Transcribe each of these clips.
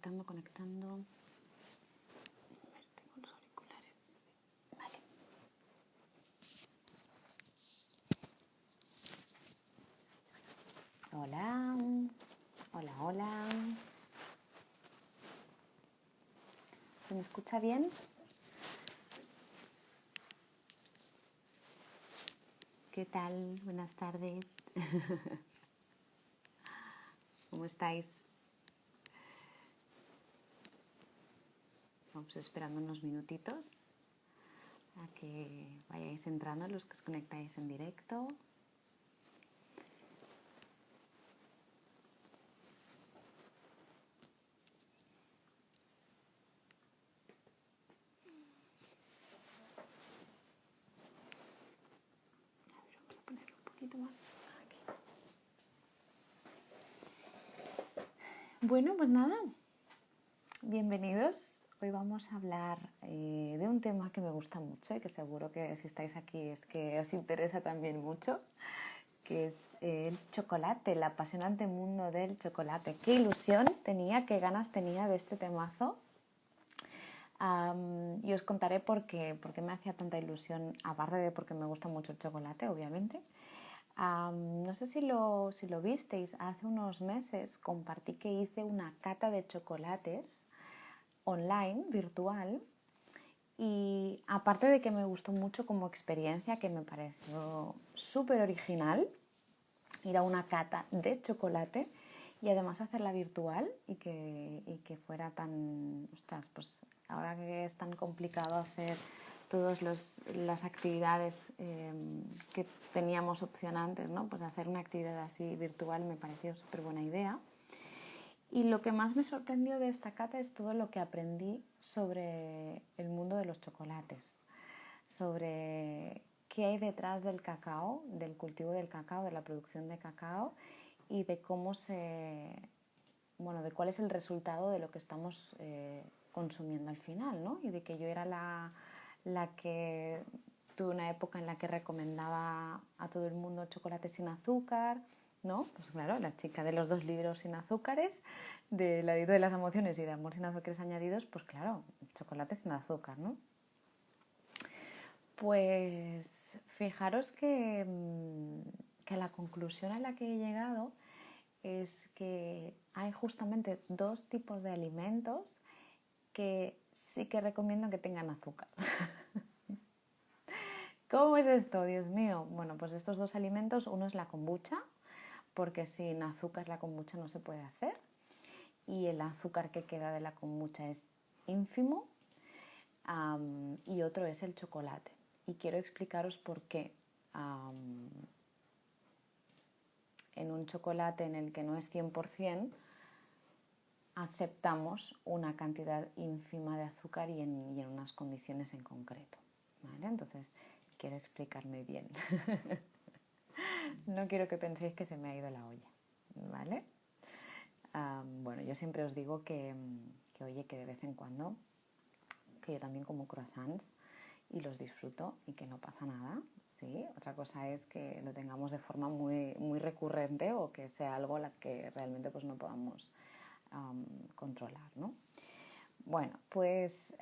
Conectando. Tengo los auriculares. Vale. Hola. Hola. ¿Se me escucha bien? ¿Qué tal? Buenas tardes. ¿Cómo estáis? Vamos esperando unos minutitos a que vayáis entrando los que os conectáis en directo. A ver, vamos a ponerlo un poquito más aquí. Bueno, pues nada, bienvenidos. Hoy vamos a hablar de un tema que me gusta mucho y que seguro que si estáis aquí es que os interesa también mucho, que es el chocolate, el apasionante mundo del chocolate. Qué ilusión tenía, qué ganas tenía de este temazo. Y os contaré por qué me hacía tanta ilusión, aparte de porque me gusta mucho el chocolate, obviamente. No sé si lo visteis, hace unos meses compartí que hice una cata de chocolates online, virtual, y aparte de que me gustó mucho como experiencia, que me pareció súper original, ir a una cata de chocolate y además hacerla virtual y que fuera tan, ostras, pues ahora que es tan complicado hacer todas las actividades que teníamos opción antes, ¿no? Pues hacer una actividad así virtual me pareció súper buena idea. Y lo que más me sorprendió de esta cata es todo lo que aprendí sobre el mundo de los chocolates, sobre qué hay detrás del cacao, del cultivo del cacao, de la producción de cacao y de cómo de cuál es el resultado de lo que estamos consumiendo al final, ¿no? Y de que yo era la que tuve una época en la que recomendaba a todo el mundo chocolate sin azúcar, ¿no? Pues claro, la chica de los 2 libros sin azúcares, de La dieta de las emociones y de Amor sin azúcares añadidos, pues claro, chocolate sin azúcar, ¿no? Pues fijaros que la conclusión a la que he llegado es que hay justamente 2 tipos de alimentos que sí que recomiendo que tengan azúcar. ¿Cómo es esto, Dios mío? Bueno, pues estos 2 alimentos, uno es la kombucha, porque sin azúcar la kombucha no se puede hacer, y el azúcar que queda de la kombucha es ínfimo, y otro es el chocolate. Y quiero explicaros por qué en un chocolate en el que no es 100%, aceptamos una cantidad ínfima de azúcar y en unas condiciones en concreto, ¿vale? Entonces, quiero explicarme bien. No quiero que penséis que se me ha ido la olla, ¿vale? Bueno, yo siempre os digo que oye, que de vez en cuando, que yo también como croissants y los disfruto y que no pasa nada, ¿sí? Otra cosa es que lo tengamos de forma muy, muy recurrente o que sea algo la que realmente pues no podamos controlar, ¿no? Bueno, pues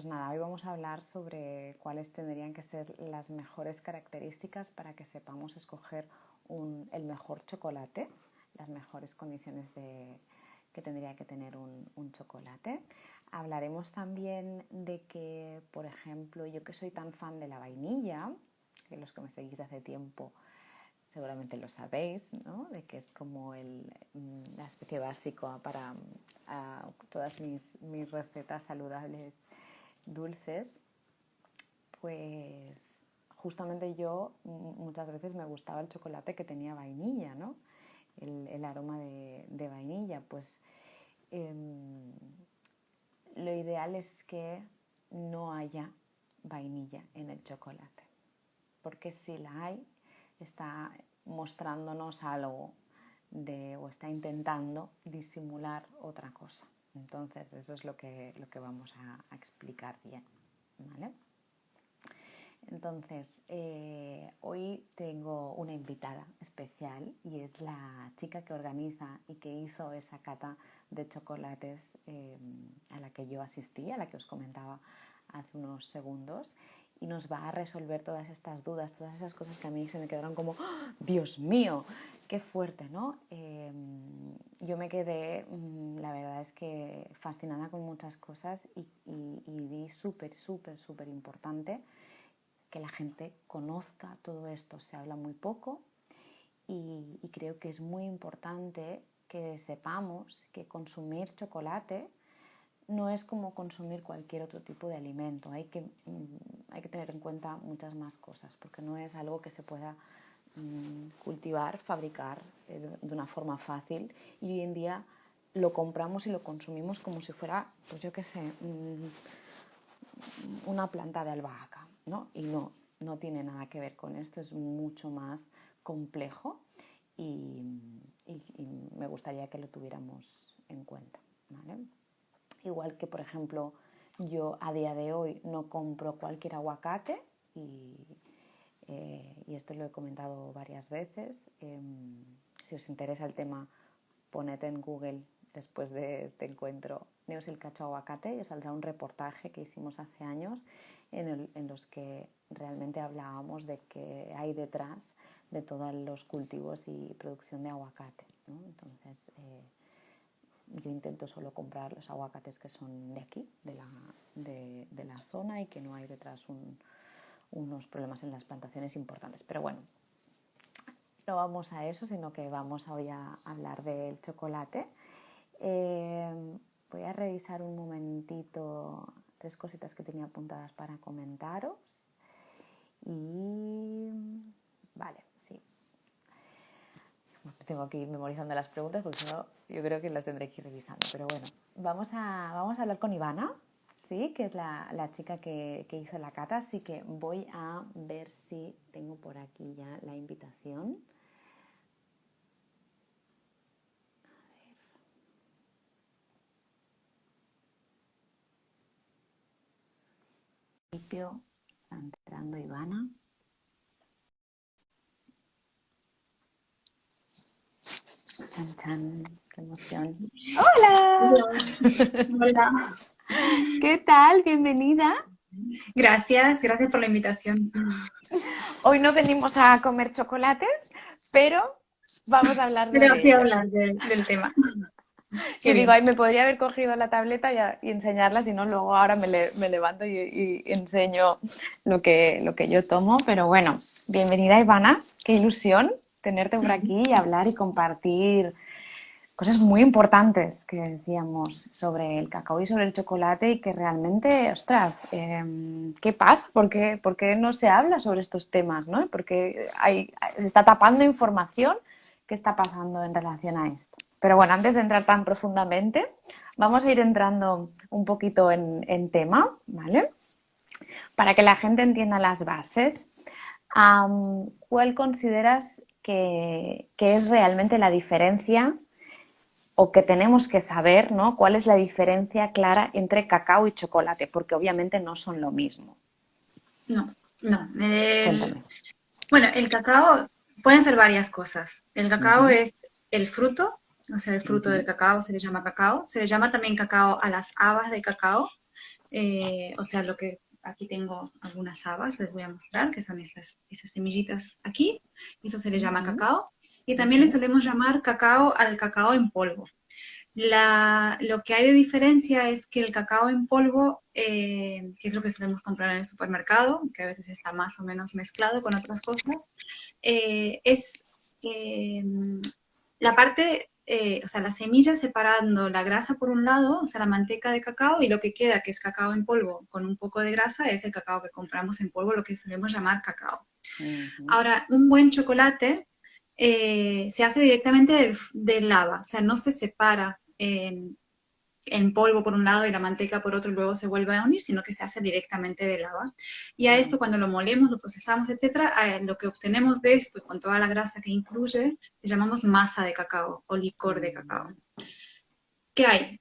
nada, hoy vamos a hablar sobre cuáles tendrían que ser las mejores características para que sepamos escoger el mejor chocolate, las mejores condiciones que tendría que tener un chocolate. Hablaremos también de que, por ejemplo, yo que soy tan fan de la vainilla, que los que me seguís hace tiempo seguramente lo sabéis, ¿no? De que es como la especie básica para todas mis recetas saludables dulces. Pues justamente yo muchas veces me gustaba el chocolate que tenía vainilla, ¿no? El aroma de vainilla. Pues lo ideal es que no haya vainilla en el chocolate, porque si la hay, está mostrándonos algo o está intentando disimular otra cosa. Entonces, eso es lo que vamos a explicar bien, ¿vale? Entonces, hoy tengo una invitada especial y es la chica que organiza y que hizo esa cata de chocolates a la que yo asistí, a la que os comentaba hace unos segundos, y nos va a resolver todas estas dudas, todas esas cosas que a mí se me quedaron como ¡oh, Dios mío! ¡Qué fuerte!, ¿no? Yo me quedé, la verdad es que fascinada con muchas cosas y vi súper importante que la gente conozca todo esto. Se habla muy poco y creo que es muy importante que sepamos que consumir chocolate no es como consumir cualquier otro tipo de alimento. Hay que tener en cuenta muchas más cosas, porque no es algo que se pueda cultivar, fabricar de una forma fácil, y hoy en día lo compramos y lo consumimos como si fuera, pues yo qué sé, una planta de albahaca, ¿no? Y no tiene nada que ver con esto, es mucho más complejo y me gustaría que lo tuviéramos en cuenta, ¿vale? Igual que, por ejemplo, yo a día de hoy no compro cualquier aguacate y esto lo he comentado varias veces. Si os interesa el tema, poned en Google después de este encuentro Neus el Cacho Aguacate y os saldrá un reportaje que hicimos hace años en los que realmente hablábamos de qué hay detrás de todos los cultivos y producción de aguacate, ¿no? Entonces, yo intento solo comprar los aguacates que son de aquí, de la zona, y que no hay detrás unos problemas en las plantaciones importantes. Pero bueno, no vamos a eso, sino que vamos hoy a hablar del chocolate. Voy a revisar un momentito 3 cositas que tenía apuntadas para comentaros. Y vale, sí. Tengo que ir memorizando las preguntas porque si no, yo creo que las tendré que ir revisando. Pero bueno, vamos a hablar con Ivana, ¿sí? Que es la chica que hizo la cata. Así que voy a ver si tengo por aquí ya la invitación. A ver. Está entrando Ivana. Chan, chan, qué emoción. ¡Hola! Hola. ¿Qué tal? Bienvenida. Gracias por la invitación. Hoy no venimos a comer chocolate, pero vamos a hablar Pero sobre sí ello. hablar del tema. Qué Yo digo, bien. ay, me podría haber cogido la tableta y enseñarla, si no, luego ahora me levanto y enseño lo que yo tomo. Pero bueno, bienvenida Ivana, qué ilusión tenerte por aquí y hablar y compartir cosas muy importantes que decíamos sobre el cacao y sobre el chocolate, y que realmente, ostras, ¿qué pasa? ¿Por qué no se habla sobre estos temas, ¿no? Porque se está tapando información. ¿Qué está pasando en relación a esto? Pero bueno, antes de entrar tan profundamente, vamos a ir entrando un poquito en tema, ¿vale? Para que la gente entienda las bases. ¿Cuál consideras que es realmente la diferencia, o que tenemos que saber, ¿no? ¿Cuál es la diferencia clara entre cacao y chocolate? Porque obviamente no son lo mismo. No, no. Cuéntame. Bueno, el cacao pueden ser varias cosas. El cacao Ujú, es el fruto, o sea, el fruto del ujú, cacao se le llama cacao. Se le llama también cacao a las habas de cacao. O sea, lo que aquí tengo algunas habas, les voy a mostrar, que son esas semillitas aquí. Esto se le llama ujú, cacao. Y también le ujú, solemos llamar cacao al cacao en polvo. Lo que hay de diferencia es que el cacao en polvo, que es lo que solemos comprar en el supermercado, que a veces está más o menos mezclado con otras cosas, es eh, la parte, o sea, la semilla separando la grasa por un lado, o sea, la manteca de cacao, y lo que queda, que es cacao en polvo con un poco de grasa, es el cacao que compramos en polvo, lo que solemos llamar cacao. ujú. Ahora, un buen chocolate se hace directamente del lava, o sea, no se separa en polvo por un lado y la manteca por otro y luego se vuelve a unir, sino que se hace directamente de lava. Y a esto, cuando lo molemos, lo procesamos, etcétera, lo que obtenemos de esto, con toda la grasa que incluye, le llamamos masa de cacao o licor de cacao. ¿Qué hay?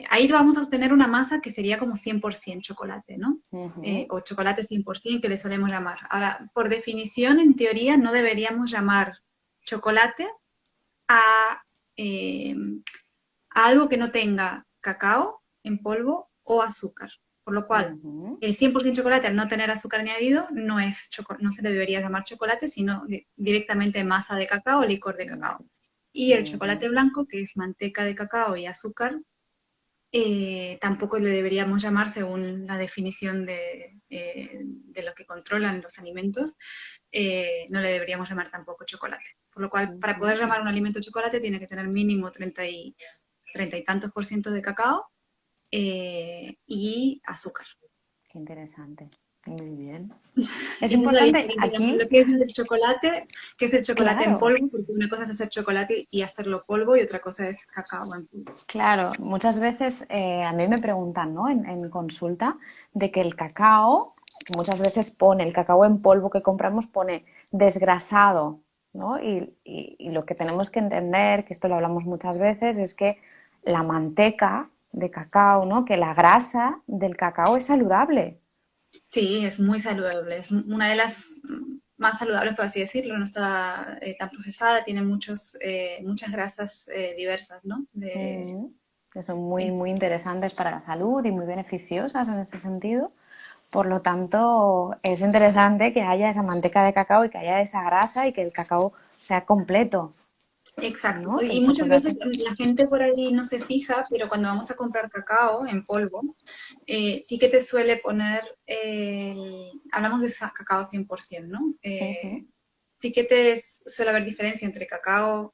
Ahí vamos a obtener una masa que sería como 100% chocolate, ¿no? Ujú. O chocolate 100% que le solemos llamar. Ahora, por definición, en teoría, no deberíamos llamar chocolate a, eh, a algo que no tenga cacao en polvo o azúcar. Por lo cual, Ujú, el 100% chocolate al no tener azúcar añadido no se le debería llamar chocolate, sino directamente masa de cacao o licor de cacao. Y el ujú. chocolate blanco, que es manteca de cacao y azúcar, tampoco le deberíamos llamar según la definición de lo que controlan los alimentos, no le deberíamos llamar tampoco chocolate. Por lo cual, para Ujú. poder llamar un alimento chocolate tiene que tener mínimo 30 y tantos por ciento de cacao y azúcar. Qué interesante. Muy bien. Es Esa es la importante diferencia entre aquí, lo que es el chocolate, que es el chocolate en claro, polvo, porque una cosa es hacer chocolate y hacerlo polvo y otra cosa es cacao en polvo. claro. Muchas veces a mí me preguntan, ¿no? En consulta de que el cacao, que muchas veces pone, el cacao en polvo que compramos pone desgrasado, ¿no? Y lo que tenemos que entender, que esto lo hablamos muchas veces, es que la manteca de cacao, ¿no? Que la grasa del cacao es saludable. Sí, es muy saludable, es una de las más saludables, por así decirlo, no está tan procesada, tiene muchas grasas diversas, ¿no? Mm, que son muy, Eh, muy interesantes para la salud y muy beneficiosas en este sentido. Por lo tanto, es interesante que haya esa manteca de cacao y que haya esa grasa y que el cacao sea completo, exacto. ¿no? Que Y el muchas veces chocolate. la gente por ahí no se fija, pero cuando vamos a comprar cacao en polvo, sí que te suele poner, hablamos de cacao 100%, ¿no? Ujú, Sí que te suele haber diferencia entre cacaos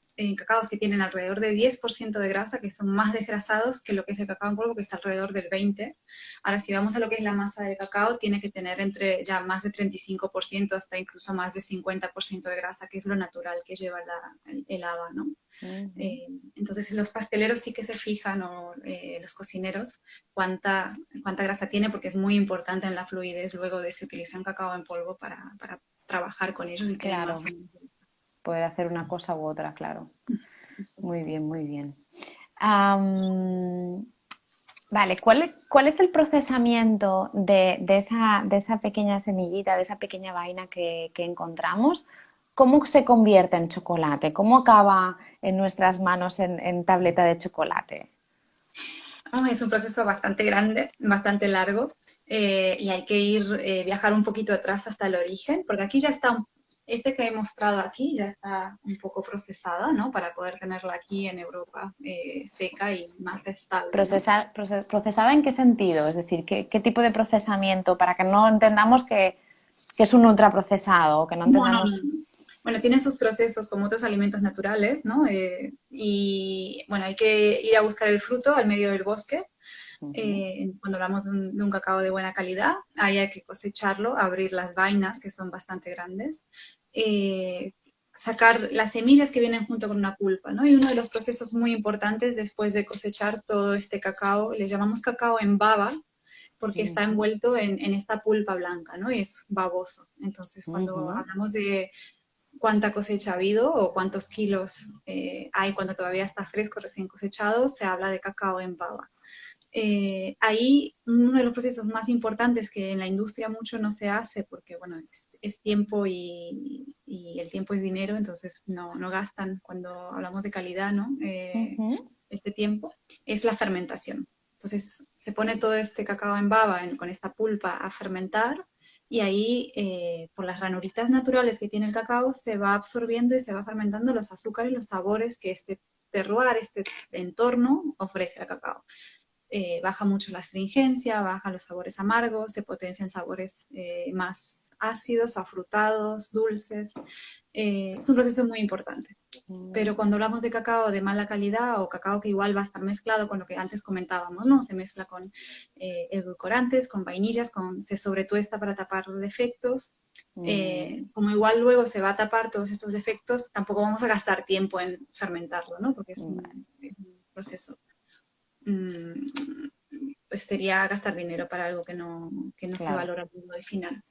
que tienen alrededor de 10% de grasa, que son más desgrasados que lo que es el cacao en polvo, que está alrededor del 20%. Ahora, si vamos a lo que es la masa de cacao, tiene que tener entre ya más de 35% hasta incluso más de 50% de grasa, que es lo natural que lleva el haba, ¿no? ujú. Eh, entonces, los pasteleros sí que se fijan, o los cocineros, cuánta grasa tiene, porque es muy importante en la fluidez luego de si utilizan cacao en polvo para trabajar con ellos y queden más Claro, o menos. poder hacer una cosa u otra, claro. Muy bien, muy bien. Am, vale, ¿cuál es el procesamiento de esa pequeña semillita, de esa pequeña vaina que encontramos? ¿Cómo se convierte en chocolate? ¿Cómo acaba en nuestras manos en tableta de chocolate? Es un proceso bastante grande, bastante largo, y hay que viajar un poquito atrás hasta el origen, porque aquí ya está, este que he mostrado aquí ya está un poco procesada, ¿no? Para poder tenerla aquí en Europa seca y más estable, ¿no? ¿Procesada en qué sentido? Es decir, ¿qué tipo de procesamiento? Para que no entendamos que es un ultraprocesado, que no No, no, no. entendamos. Bueno, tiene sus procesos como otros alimentos naturales, ¿no? Y bueno, hay que ir a buscar el fruto al medio del bosque. Ujú, Cuando hablamos de un cacao de buena calidad, ahí hay que cosecharlo, abrir las vainas, que son bastante grandes, eh, sacar las semillas que vienen junto con una pulpa, ¿no? Y uno de los procesos muy importantes después de cosechar todo este cacao, le llamamos cacao en baba, porque está ujú, envuelto en esta pulpa blanca, ¿no? Y es baboso. Entonces, cuando ujú. hablamos de cuánta cosecha ha habido o cuántos kilos hay cuando todavía está fresco, recién cosechado, se habla de cacao en baba. Ahí uno de los procesos más importantes que en la industria mucho no se hace porque, bueno, es tiempo y el tiempo es dinero, entonces no gastan cuando hablamos de calidad, ¿no? Ujú, Este tiempo, es la fermentación. Entonces se pone todo este cacao en baba con esta pulpa a fermentar y ahí por las ranuritas naturales que tiene el cacao se va absorbiendo y se va fermentando los azúcares y los sabores que este terroir, este entorno ofrece al cacao. Baja mucho la astringencia, baja los sabores amargos, se potencian sabores más ácidos, afrutados, dulces. Es un proceso muy importante. Pero ujú. cuando hablamos de cacao de mala calidad o cacao que igual va a estar mezclado con lo que antes comentábamos, ¿no? Se mezcla con edulcorantes, con vainillas, se sobretuesta para tapar defectos. Mm, Como igual luego se va a tapar todos estos defectos, tampoco vamos a gastar tiempo en fermentarlo, ¿no? Porque vale, es un proceso mm, pues sería gastar dinero para algo que no se claro. valora al final.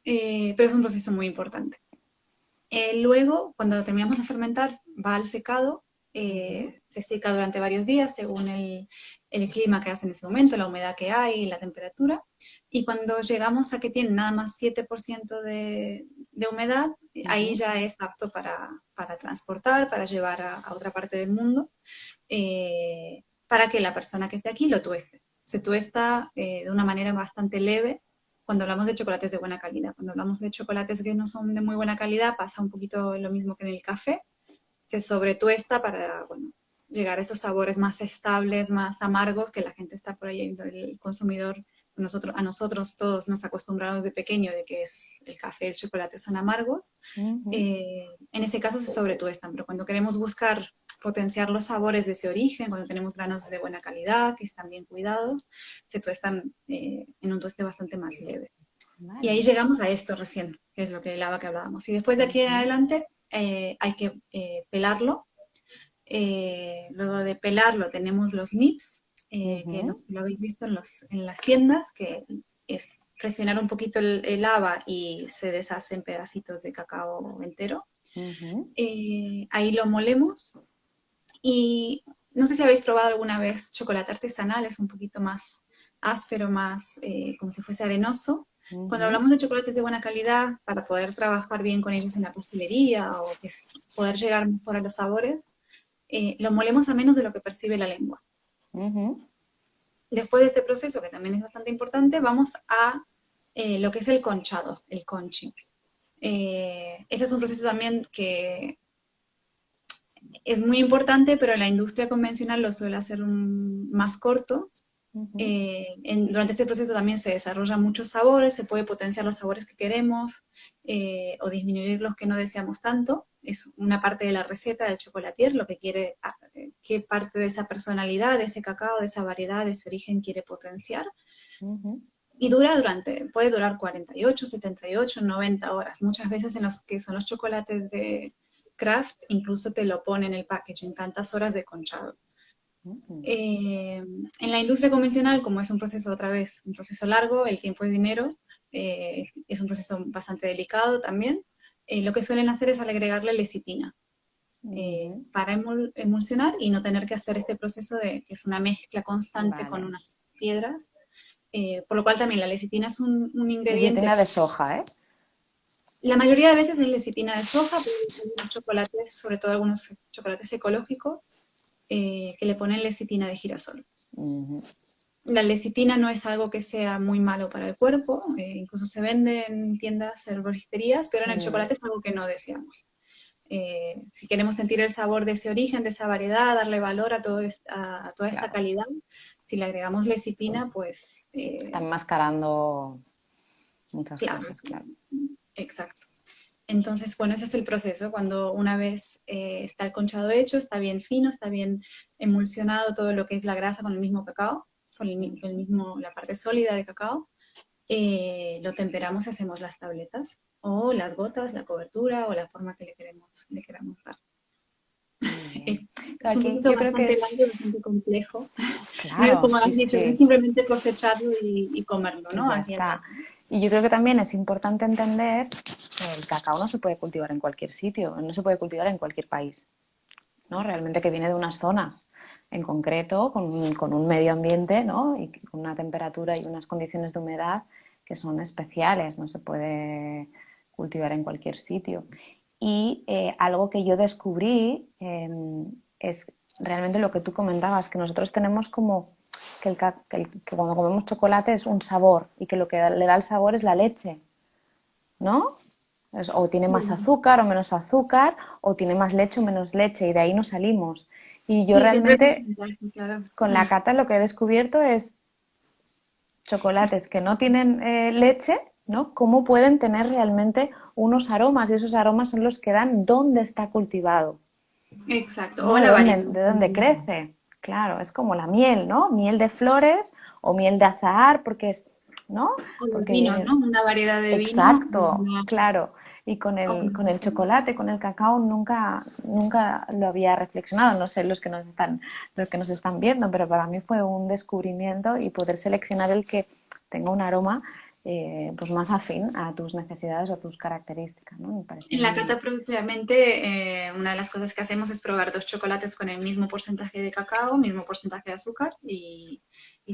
Pero es un proceso muy importante. Luego, cuando terminamos de fermentar, va al secado, Ujú, se seca durante varios días según el clima que hace en ese momento, la humedad que hay, la temperatura. Y cuando llegamos a que tiene nada más 7% de humedad, ahí ujú, ya es apto para transportar, para llevar a otra parte del mundo. para que la persona que esté aquí lo tueste. Se tuesta de una manera bastante leve cuando hablamos de chocolates de buena calidad. Cuando hablamos de chocolates que no son de muy buena calidad, pasa un poquito lo mismo que en el café. Se sobretuesta para, bueno, llegar a estos sabores más estables, más amargos, que la gente está por ahí, el consumidor, a nosotros todos nos acostumbramos de pequeño de que es el café y el chocolate son amargos. En ese caso se sobretuestan, pero cuando queremos buscar potenciar los sabores de ese origen, cuando tenemos granos de buena calidad, que están bien cuidados, se tuestan en un tueste bastante más leve. Vale. Y ahí llegamos a esto recién, que es lo que lava que hablábamos. Y después de aquí en adelante hay que pelarlo. Luego de pelarlo tenemos los nips, que lo habéis visto en las tiendas, que es presionar un poquito el haba y se deshace en pedacitos de cacao entero. Ahí lo molemos y no sé si habéis probado alguna vez chocolate artesanal, es un poquito más áspero, más como si fuese arenoso. Cuando hablamos de chocolates de buena calidad, para poder trabajar bien con ellos en la pastelería o poder llegar mejor a los sabores, lo molemos a menos de lo que percibe la lengua. Después de este proceso, que también es bastante importante, vamos a lo que es el conchado, el conching. Ese es un proceso también que es muy importante, pero la industria convencional lo suele hacer más corto. Durante este proceso también se desarrollan muchos sabores, se puede potenciar los sabores que queremos o disminuir los que no deseamos tanto. Es una parte de la receta del chocolatier, lo que quiere, qué parte de esa personalidad, de ese cacao, de esa variedad, de ese origen quiere potenciar. Y puede durar 48, 78, 90 horas. Muchas veces en los que son los chocolates de Kraft, incluso te lo pone en el packaging, tantas horas de conchado. En la industria convencional, como es un proceso, otra vez, un proceso largo, el tiempo es dinero, es un proceso bastante delicado también, lo que suelen hacer es agregarle lecitina para emulsionar y no tener que hacer este proceso que es una mezcla constante con unas piedras, por lo cual también la lecitina es un ingrediente. Lecitina de soja, ¿eh? La mayoría de veces es lecitina de soja, pero hay algunos chocolates, sobre todo algunos chocolates ecológicos, que le ponen lecitina de girasol. La lecitina no es algo que sea muy malo para el cuerpo, incluso se vende en tiendas herboristerías, pero en el chocolate es algo que no deseamos. Si queremos sentir el sabor de ese origen, de esa variedad, darle valor a toda esta calidad, si le agregamos lecitina, pues... está enmascarando muchas cosas, claro. Exacto. Entonces, bueno, ese es el proceso. Cuando una vez está el conchado hecho, está bien fino, está bien emulsionado todo lo que es la grasa con el mismo cacao, con la parte sólida de cacao, lo temperamos y hacemos las tabletas, o las gotas, la cobertura, o la forma que le queramos dar. Es un proceso bastante largo y bastante complejo. Claro, no es como has dicho, no es simplemente cosecharlo y comerlo, ¿no? Ya está. Y yo creo que también es importante entender que el cacao no se puede cultivar en cualquier sitio, no se puede cultivar en cualquier país, ¿no? Realmente que viene de unas zonas en concreto, con un medio ambiente, ¿no? Y con una temperatura y unas condiciones de humedad que son especiales, no se puede cultivar en cualquier sitio. Y algo que yo descubrí es realmente lo que tú comentabas, que nosotros tenemos como que cuando comemos chocolate es un sabor y que lo que le da el sabor es la leche, ¿no? O tiene más azúcar o menos azúcar, o tiene más leche o menos leche, y de ahí nos salimos. Y yo realmente con la cata lo que he descubierto es chocolates que no tienen leche, ¿no? Cómo pueden tener realmente unos aromas, y esos aromas son los que dan dónde está cultivado. Exacto, ¿No? o la variedad. De dónde crece. Claro, es como la miel, ¿no? Miel de flores o miel de azahar, porque es, ¿no? O los vinos, ¿no? Una variedad de vinos. Exacto, claro. Y con el chocolate, con el cacao, nunca lo había reflexionado. No sé los que nos están viendo, pero para mí fue un descubrimiento, y poder seleccionar el que tenga un aroma pues más afín a tus necesidades o tus características, ¿no? Me parece En la muy... cata propiamente, una de las cosas que hacemos es probar dos chocolates con el mismo porcentaje de cacao, mismo porcentaje de azúcar, y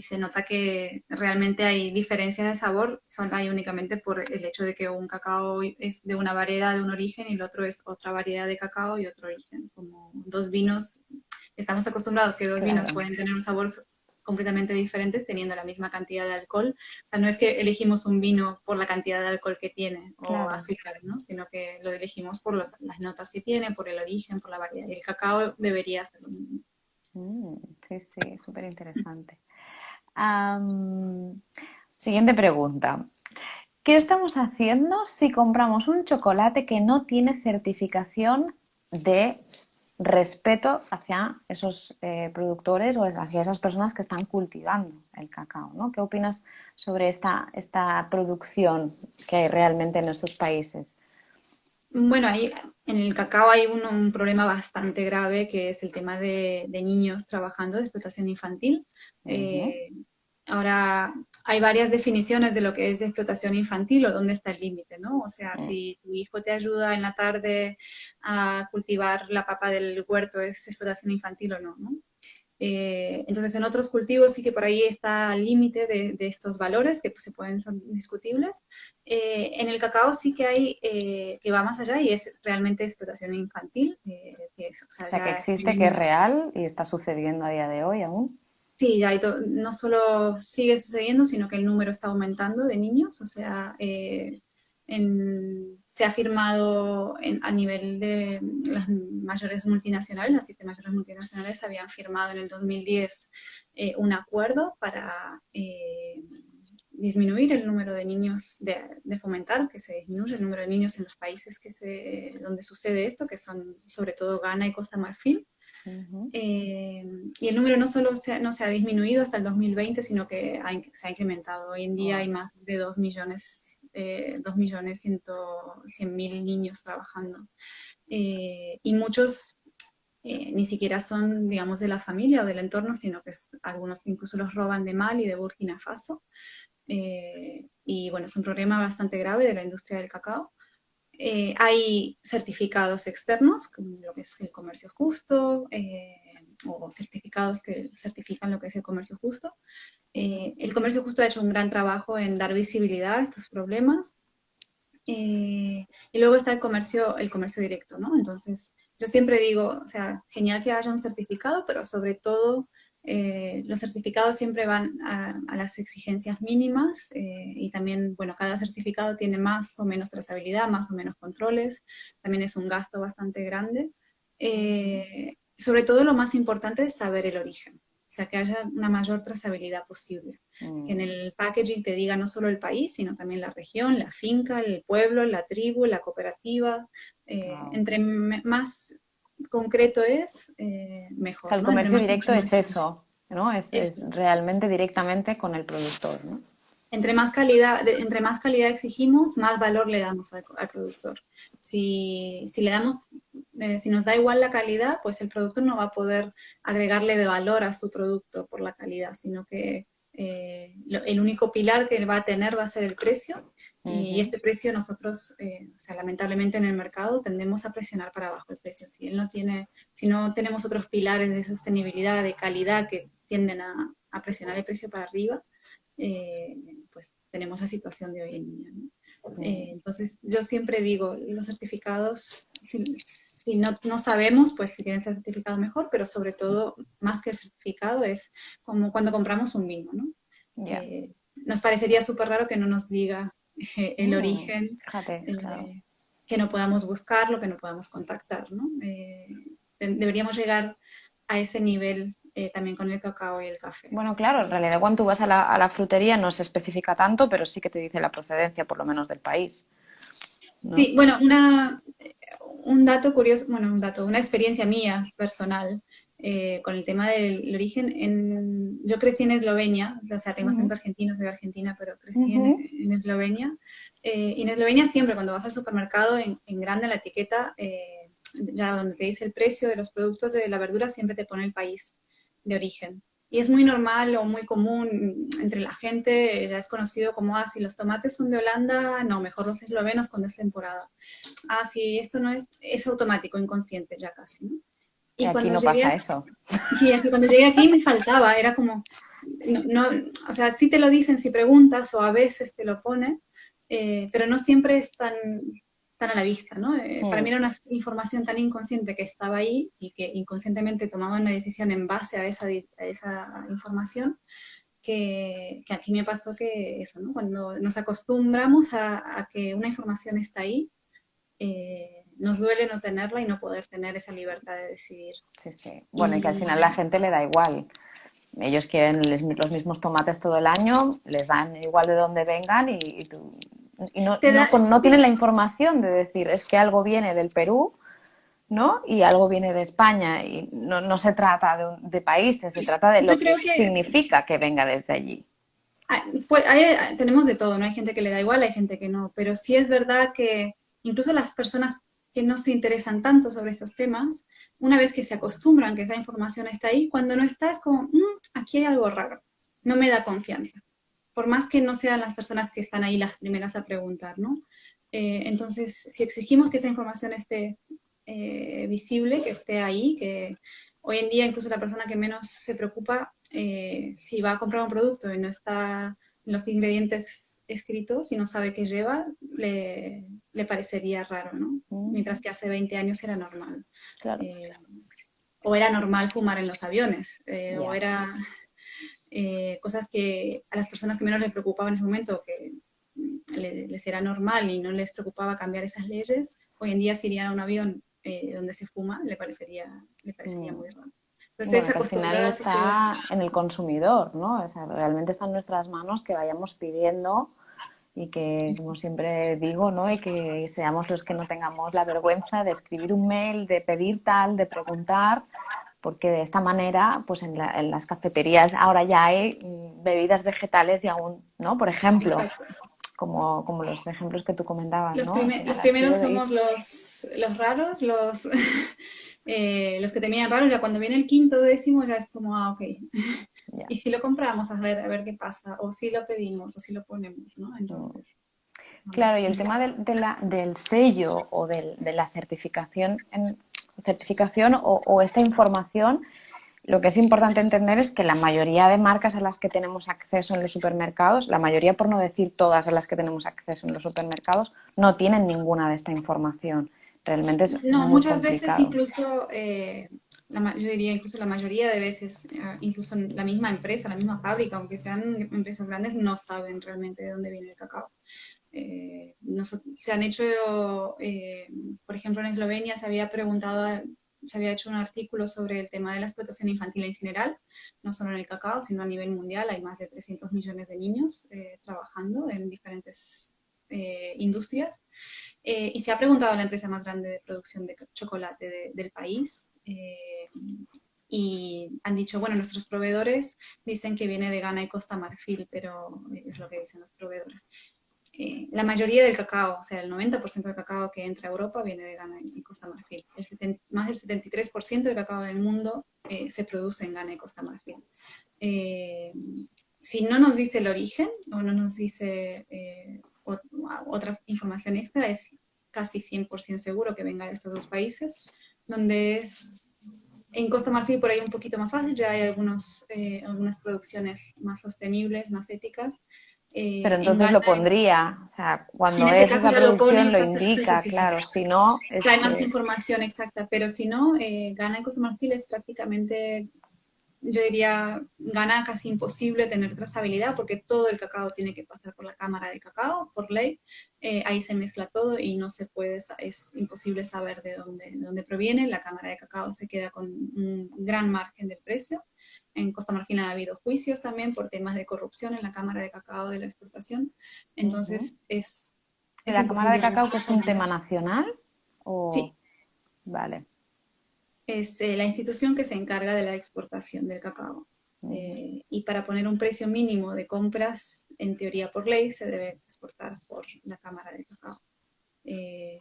se nota que realmente hay diferencia de sabor, hay únicamente por el hecho de que un cacao es de una variedad, de un origen, y el otro es otra variedad de cacao y otro origen. Como dos vinos, estamos acostumbrados que dos vinos Claro, pueden tener un sabor completamente diferentes teniendo la misma cantidad de alcohol. O sea, no es que elegimos un vino por la cantidad de alcohol que tiene o claro. azúcar, ¿no? Sino que lo elegimos por las notas que tiene, por el origen, por la variedad. Y el cacao debería ser lo mismo. Mm, sí, sí, súper interesante. Siguiente pregunta. ¿Qué estamos haciendo si compramos un chocolate que no tiene certificación de respeto hacia esos productores o hacia esas personas que están cultivando el cacao, ¿no? ¿Qué opinas sobre esta producción que hay realmente en estos países? Bueno, en el cacao hay un problema bastante grave que es el tema de niños trabajando, de explotación infantil. Ujú, Eh, Ahora hay varias definiciones de lo que es explotación infantil o dónde está el límite, ¿no? O sea, mm, si tu hijo te ayuda en la tarde a cultivar la papa del huerto, ¿es explotación infantil o no, ¿no? Entonces, en otros cultivos sí que por ahí está el límite de estos valores que pues, son discutibles. En el cacao sí que hay que va más allá y es realmente explotación infantil. O o sea, sea, que ya hay existe, que es niños. real y está sucediendo a día de hoy aún. Sí, ya hay no solo sigue sucediendo, sino que el número está aumentando de niños. O sea, se ha firmado a nivel de las mayores multinacionales, las 7 mayores multinacionales habían firmado en el 2010 un acuerdo para disminuir el número de niños, de fomentar que se disminuya el número de niños en los países donde sucede esto, que son sobre todo Ghana y Costa Marfil. Ujú. Eh, y el número no solo no se ha disminuido hasta el 2020, sino que se ha incrementado. Hoy en día hay Wow. más de 2 millones, 2 millones 100 mil niños trabajando. Y muchos ni siquiera son, digamos, de la familia o del entorno, sino que algunos incluso los roban de Mali y de Burkina Faso. Y bueno, es un problema bastante grave de la industria del cacao. Hay certificados externos, como lo que es el comercio justo, o certificados que certifican lo que es el comercio justo. El comercio justo ha hecho un gran trabajo en dar visibilidad a estos problemas. Y luego está el comercio directo, ¿no? Entonces, yo siempre digo, o sea, genial que haya un certificado, pero sobre todo los certificados siempre van a las exigencias mínimas y también, bueno, cada certificado tiene más o menos trazabilidad, más o menos controles, también es un gasto bastante grande. Ujú. Sobre todo lo más importante es saber el origen, o sea, que haya una mayor trazabilidad posible, que en Mm, el packaging te diga no solo el país, sino también la región, la finca, el pueblo, la tribu, la cooperativa. wow. Entre más concreto es, O sea, mejor, el ¿no? Entre comercio más directo es información. eso, ¿no? Es Eso. realmente directamente con el productor, ¿no? Entre más calidad exigimos, más valor le damos al productor. Si nos da igual la calidad, pues el productor no va a poder agregarle de valor a su producto por la calidad, sino que el único pilar que va a tener va a ser el precio. Y Ujú. este precio nosotros, o sea, lamentablemente en el mercado tendemos a presionar para abajo el precio. Si no tenemos otros pilares de sostenibilidad, de calidad que tienden a presionar el precio para arriba, eh, pues tenemos la situación de hoy en día, ¿no? Mm. Entonces, yo siempre digo, los certificados, si no sabemos, pues si tienen certificado mejor, pero sobre todo, más que el certificado, es como cuando compramos un vino, ¿no? Ya. Nos parecería súper raro que no nos diga el Mm, origen, fíjate, claro. que no podamos buscarlo, que no podamos contactar, ¿no? Deberíamos llegar a ese nivel también con el cacao y el café. Bueno, claro, en realidad cuando tú vas a la frutería no se especifica tanto, pero sí que te dice la procedencia, por lo menos del país, ¿no? Sí, bueno, un dato curioso, bueno, una experiencia mía personal con el tema del origen. Yo crecí en Eslovenia, o sea, tengo Ujú, acento argentino, soy argentina, pero crecí ujú. en Eslovenia. Y en Eslovenia siempre cuando vas al supermercado, en grande en la etiqueta, ya donde te dice el precio de los productos de la verdura, siempre te pone el país de origen. Y es muy normal o muy común entre la gente, ya es conocido como, si los tomates son de Holanda, no, mejor los eslovenos cuando es temporada. Sí, esto no es automático, inconsciente ya casi, ¿no? Y Y aquí cuando no llegué pasa aquí, eso. y cuando llegué aquí me faltaba, era como, o sea, sí te lo dicen si preguntas o a veces te lo ponen, pero no siempre es tan a la vista, ¿no? Para mí era una información tan inconsciente que estaba ahí y que inconscientemente tomaba una decisión en base a esa información que aquí me pasó que eso, ¿no? Cuando nos acostumbramos a que una información está ahí, nos duele no tenerla y no poder tener esa libertad de decidir. Sí, sí. Bueno, y que al final la Y gente le da igual. Ellos quieren los mismos tomates todo el año, les dan igual de dónde vengan y te da, no tienen sí, la información de decir es que algo viene del Perú, ¿no? Y algo viene de España. Y no se trata de países, se trata de yo lo creo que que significa que venga desde allí. pues, tenemos de todo, ¿no? Hay gente que le da igual, hay gente que no, pero sí es verdad que incluso las personas que no se interesan tanto sobre estos temas, una vez que se acostumbran que esa información está ahí, cuando no está es como, aquí hay algo raro, no me da confianza, por más que no sean las personas que están ahí las primeras a preguntar, ¿no? Entonces, si exigimos que esa información esté visible, que esté ahí, que hoy en día incluso la persona que menos se preocupa si va a comprar un producto y no está los ingredientes escritos y no sabe qué lleva, le parecería raro, ¿no? Mientras que hace 20 años era normal. Claro. Eh, o era normal fumar en los aviones, o Ya. era cosas que a las personas que menos les preocupaba en ese momento, que les era normal y no les preocupaba cambiar esas leyes, hoy en día si irían a un avión donde se fuma, le parecería muy raro. Entonces, Bueno, que al acostumbrar final a la sociedad. está en el consumidor, ¿no? O sea, realmente está en nuestras manos que vayamos pidiendo y que, como siempre digo, ¿no? Y que seamos los que no tengamos la vergüenza de escribir un mail, de pedir tal, de preguntar, porque de esta manera, pues en las cafeterías ahora ya hay bebidas vegetales y aún, ¿no? Por ejemplo, Exacto. como los ejemplos que tú comentabas, Los, ¿no? Al los final ha sido primeros de ir. somos los raros, los que te miran raros, ya cuando viene el quinto décimo ya es como, ok. Ya. Y si lo compramos, a ver qué pasa, o si lo pedimos, o si lo ponemos, ¿no? Entonces, Claro, y el tema del sello o de la certificación o esta información, lo que es importante entender es que la mayoría de marcas a las que tenemos acceso en los supermercados, la mayoría por no decir todas a las que tenemos acceso en los supermercados, no tienen ninguna de esta información. Realmente es no, muy muchas veces complicado. incluso, yo diría incluso la mayoría de veces, incluso la misma empresa, la misma fábrica, aunque sean empresas grandes, no saben realmente de dónde viene el cacao. Se han hecho, por ejemplo, en Eslovenia se había hecho un artículo sobre el tema de la explotación infantil en general, no solo en el cacao, sino a nivel mundial. Hay más de 300 millones de niños trabajando en diferentes industrias. Y se ha preguntado a la empresa más grande de producción de chocolate del país. Y han dicho, bueno, nuestros proveedores dicen que viene de Ghana y Costa Marfil, pero es lo que dicen los proveedores. La mayoría del cacao, o sea, el 90% del cacao que entra a Europa viene de Ghana y Costa Marfil. Más del 73% del cacao del mundo se produce en Ghana y Costa Marfil. Eh, si no nos dice el origen o no nos dice otra información extra, es casi 100% seguro que venga de estos dos países, donde en Costa Marfil por ahí un poquito más fácil, ya hay algunas producciones más sostenibles, más éticas. Pero En entonces Ghana, lo pondría, o sea, si en cuando ese es caso esa ya lo pone, producción lo está, sí, sí, indica, sí, sí. claro, si no, Ya es hay más que información exacta, pero si no, Ghana y Costa Marfil es prácticamente, yo diría, gana casi imposible tener trazabilidad porque todo el cacao tiene que pasar por la cámara de cacao, por ley. Ahí se mezcla todo y no se puede, es imposible saber de dónde proviene. La cámara de cacao se queda con un gran margen de precio. En Costa Marfil ha habido juicios también por temas de corrupción en la cámara de cacao de la exportación. Entonces es la cámara de imposible cacao, que es un tener. tema nacional, o Sí, vale. es la institución que se encarga de la exportación del cacao. Y para poner un precio mínimo de compras, en teoría por ley, se debe exportar por la Cámara de Cacao. Eh,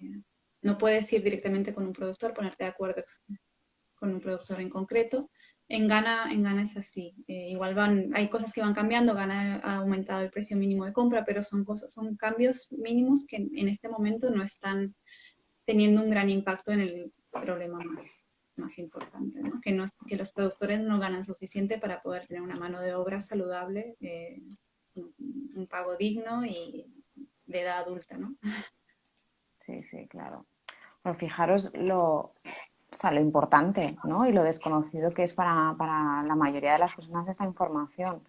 no puedes ir directamente con un productor, ponerte de acuerdo con un productor en concreto. En Ghana es así. Igual hay cosas que van cambiando. Ghana ha aumentado el precio mínimo de compra, pero son cambios mínimos que en este momento no están teniendo un gran impacto en el problema más importante, ¿no? Que los productores no ganan suficiente para poder tener una mano de obra saludable, un pago digno y de edad adulta, ¿no? Sí, sí, claro. Bueno, fijaros o sea, lo importante, ¿no? Y lo desconocido que es para la mayoría de las personas esta información.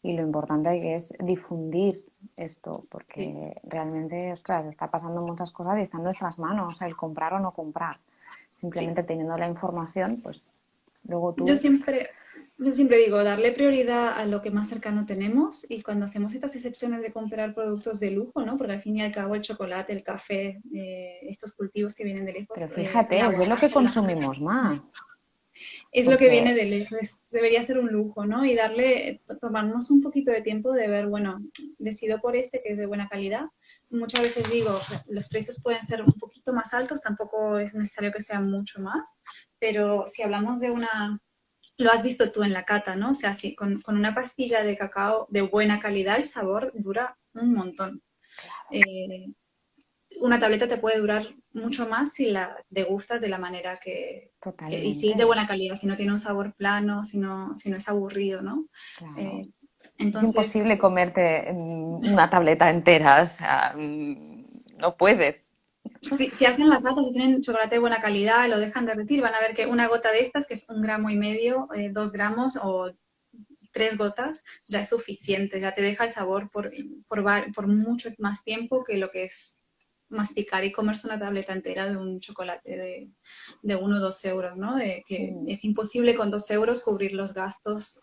Y lo importante que es difundir esto, Sí. porque realmente, ostras, está pasando muchas cosas y está en nuestras manos, el comprar o no comprar. Sí. Simplemente teniendo la información, pues luego Yo tú, siempre, yo siempre digo, darle prioridad a lo que más cercano tenemos y cuando hacemos estas excepciones de comprar productos de lujo, ¿no? Porque al fin y al cabo el chocolate, el café, estos cultivos que vienen de lejos, pero el fíjate, es de lo que aguacate, consumimos más, es lo que viene porque de lejos, debería ser un lujo, ¿no? Y tomarnos un poquito de tiempo de ver, bueno, decido por este que es de buena calidad. Muchas veces digo, los precios pueden ser un poquito más altos, tampoco es necesario que sean mucho más, pero si hablamos de lo has visto tú en la cata, ¿no? O sea, si con una pastilla de cacao de buena calidad, el sabor dura un montón. Eh, una tableta te puede durar mucho más si la degustas de la manera y si es de totalmente, buena calidad, si no tiene un sabor plano, si no es aburrido, ¿no? claro. Eh, Es entonces, imposible comerte una tableta entera, o sea, no puedes. si hacen las latas, si tienen chocolate de buena calidad, lo dejan derretir, van a ver que una gota de estas, que es 1,5 gramos, 2 gramos o 3 gotas, ya es suficiente, ya te deja el sabor por mucho más tiempo que lo que es masticar y comerse una tableta entera de un chocolate de 1 o 2 euros, ¿no? Que Mm, es imposible con 2 euros cubrir los gastos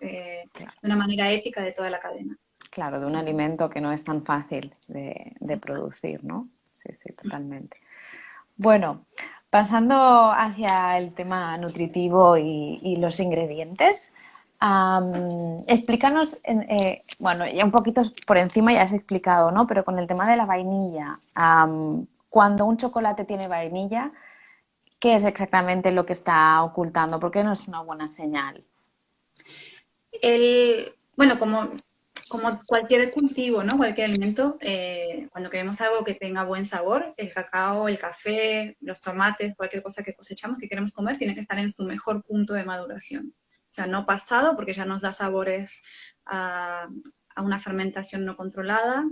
claro, de una manera ética de toda la cadena. claro, de un alimento que no es tan fácil de producir, ¿no? Sí, sí, totalmente. Bueno, pasando hacia el tema nutritivo y los ingredientes, explícanos, bueno, ya un poquito por encima ya has explicado, ¿no? Pero con el tema de la vainilla, cuando un chocolate tiene vainilla, ¿qué es exactamente lo que está ocultando? ¿Por qué no es una buena señal? Bueno, como cualquier cultivo, ¿no? Cualquier alimento, cuando queremos algo que tenga buen sabor, el cacao, el café, los tomates, cualquier cosa que cosechamos que queremos comer, tiene que estar en su mejor punto de maduración. O sea, no pasado, porque ya nos da sabores a, a una fermentación no controlada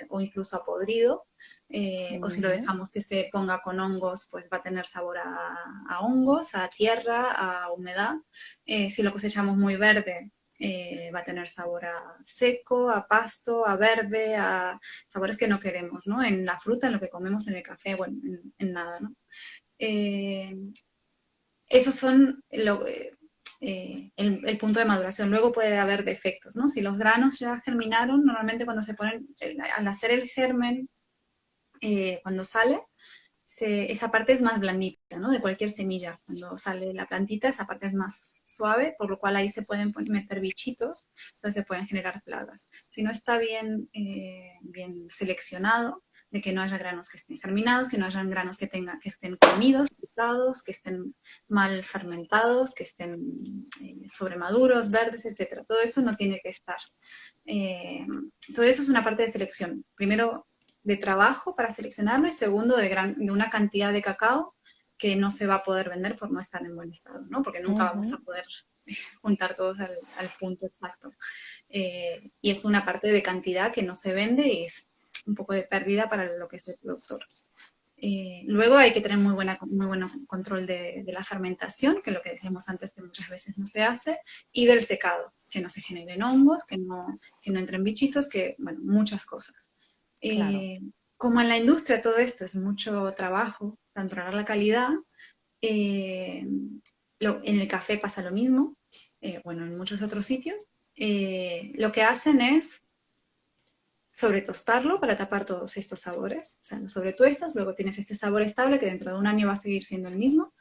o incluso a podrido. O si lo Ujú. dejamos que se ponga con hongos, pues va a tener sabor a hongos, a tierra, a humedad. Si lo cosechamos muy verde, va a tener sabor a seco, a pasto, a verde, a sabores que no queremos, ¿no? En la fruta, en lo que comemos, en el café, bueno, en nada, ¿no? Eh, Esos son el punto de maduración. Luego puede haber defectos, ¿no? Si los granos ya germinaron, normalmente cuando se ponen, al hacer el germen, cuando sale, esa parte es más blandita, ¿no? De cualquier semilla. Cuando sale la plantita, esa parte es más suave, por lo cual ahí se pueden meter bichitos, entonces se pueden generar plagas. Si no está bien seleccionado, de que no haya granos que estén germinados, que no hayan granos que estén comidos, picados, que estén mal fermentados, que estén sobremaduros, verdes, etcétera. Todo eso no tiene que estar. Eh, Todo eso es una parte de selección. Primero, de trabajo para seleccionarlo y segundo, de una cantidad de cacao que no se va a poder vender por no estar en buen estado, ¿no? Porque nunca vamos a Ujú. poder juntar todos al punto exacto. Y es una parte de cantidad que no se vende y es un poco de pérdida para lo que es el productor. Luego hay que tener muy buen control de la fermentación, que es lo que decíamos antes que muchas veces no se hace, y del secado, que no se generen hongos, que no entren bichitos, bueno, muchas cosas. Claro. Eh, Como en la industria todo esto es mucho trabajo, controlar la calidad, eh, en el café pasa lo mismo, bueno, en muchos otros sitios, lo que hacen es sobre tostarlo para tapar todos estos sabores. O sea, lo sobretuestas, luego tienes este sabor estable que dentro de un año va a seguir siendo el mismo.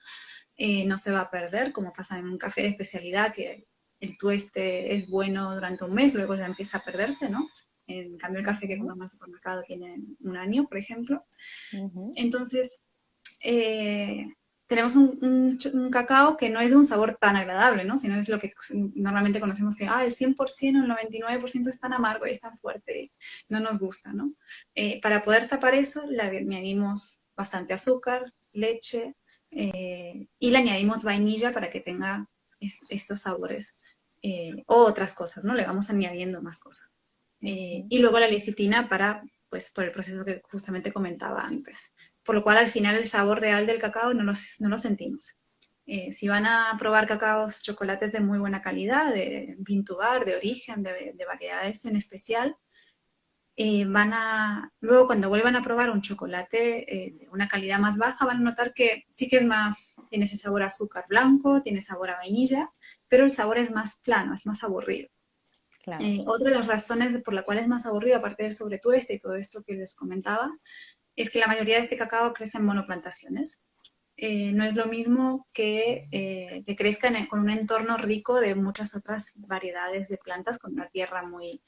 No se va a perder, como pasa en un café de especialidad, que el tueste es bueno durante un mes, luego ya empieza a perderse, ¿no? En cambio, el café que Ujú, comemos en el supermercado tiene un año, por ejemplo. ujú. Entonces, eh, tenemos un cacao que no es de un sabor tan agradable, ¿no? Sino es lo que normalmente conocemos que, el 100% o el 99% es tan amargo y es tan fuerte, y no nos gusta, ¿no? Para poder tapar eso, le añadimos bastante azúcar, leche, y le añadimos vainilla para que tenga estos sabores, o otras cosas, ¿no? Le vamos añadiendo más cosas. Y luego la lecitina para, pues, por el proceso que justamente comentaba antes. Por lo cual, al final, el sabor real del cacao no lo sentimos. Si van a probar cacaos, chocolates de muy buena calidad, de bean to bar, de origen, de variedades en especial, luego cuando vuelvan a probar un chocolate de una calidad más baja, van a notar que sí que es más, tiene ese sabor a azúcar blanco, tiene sabor a vainilla, pero el sabor es más plano, es más aburrido. Claro, Otra de las razones por la cual es más aburrido, aparte del sobretueste y todo esto que les comentaba, es que la mayoría de este cacao crece en monoplantaciones. No es lo mismo que crezca con un entorno rico de muchas otras variedades de plantas, con una tierra muy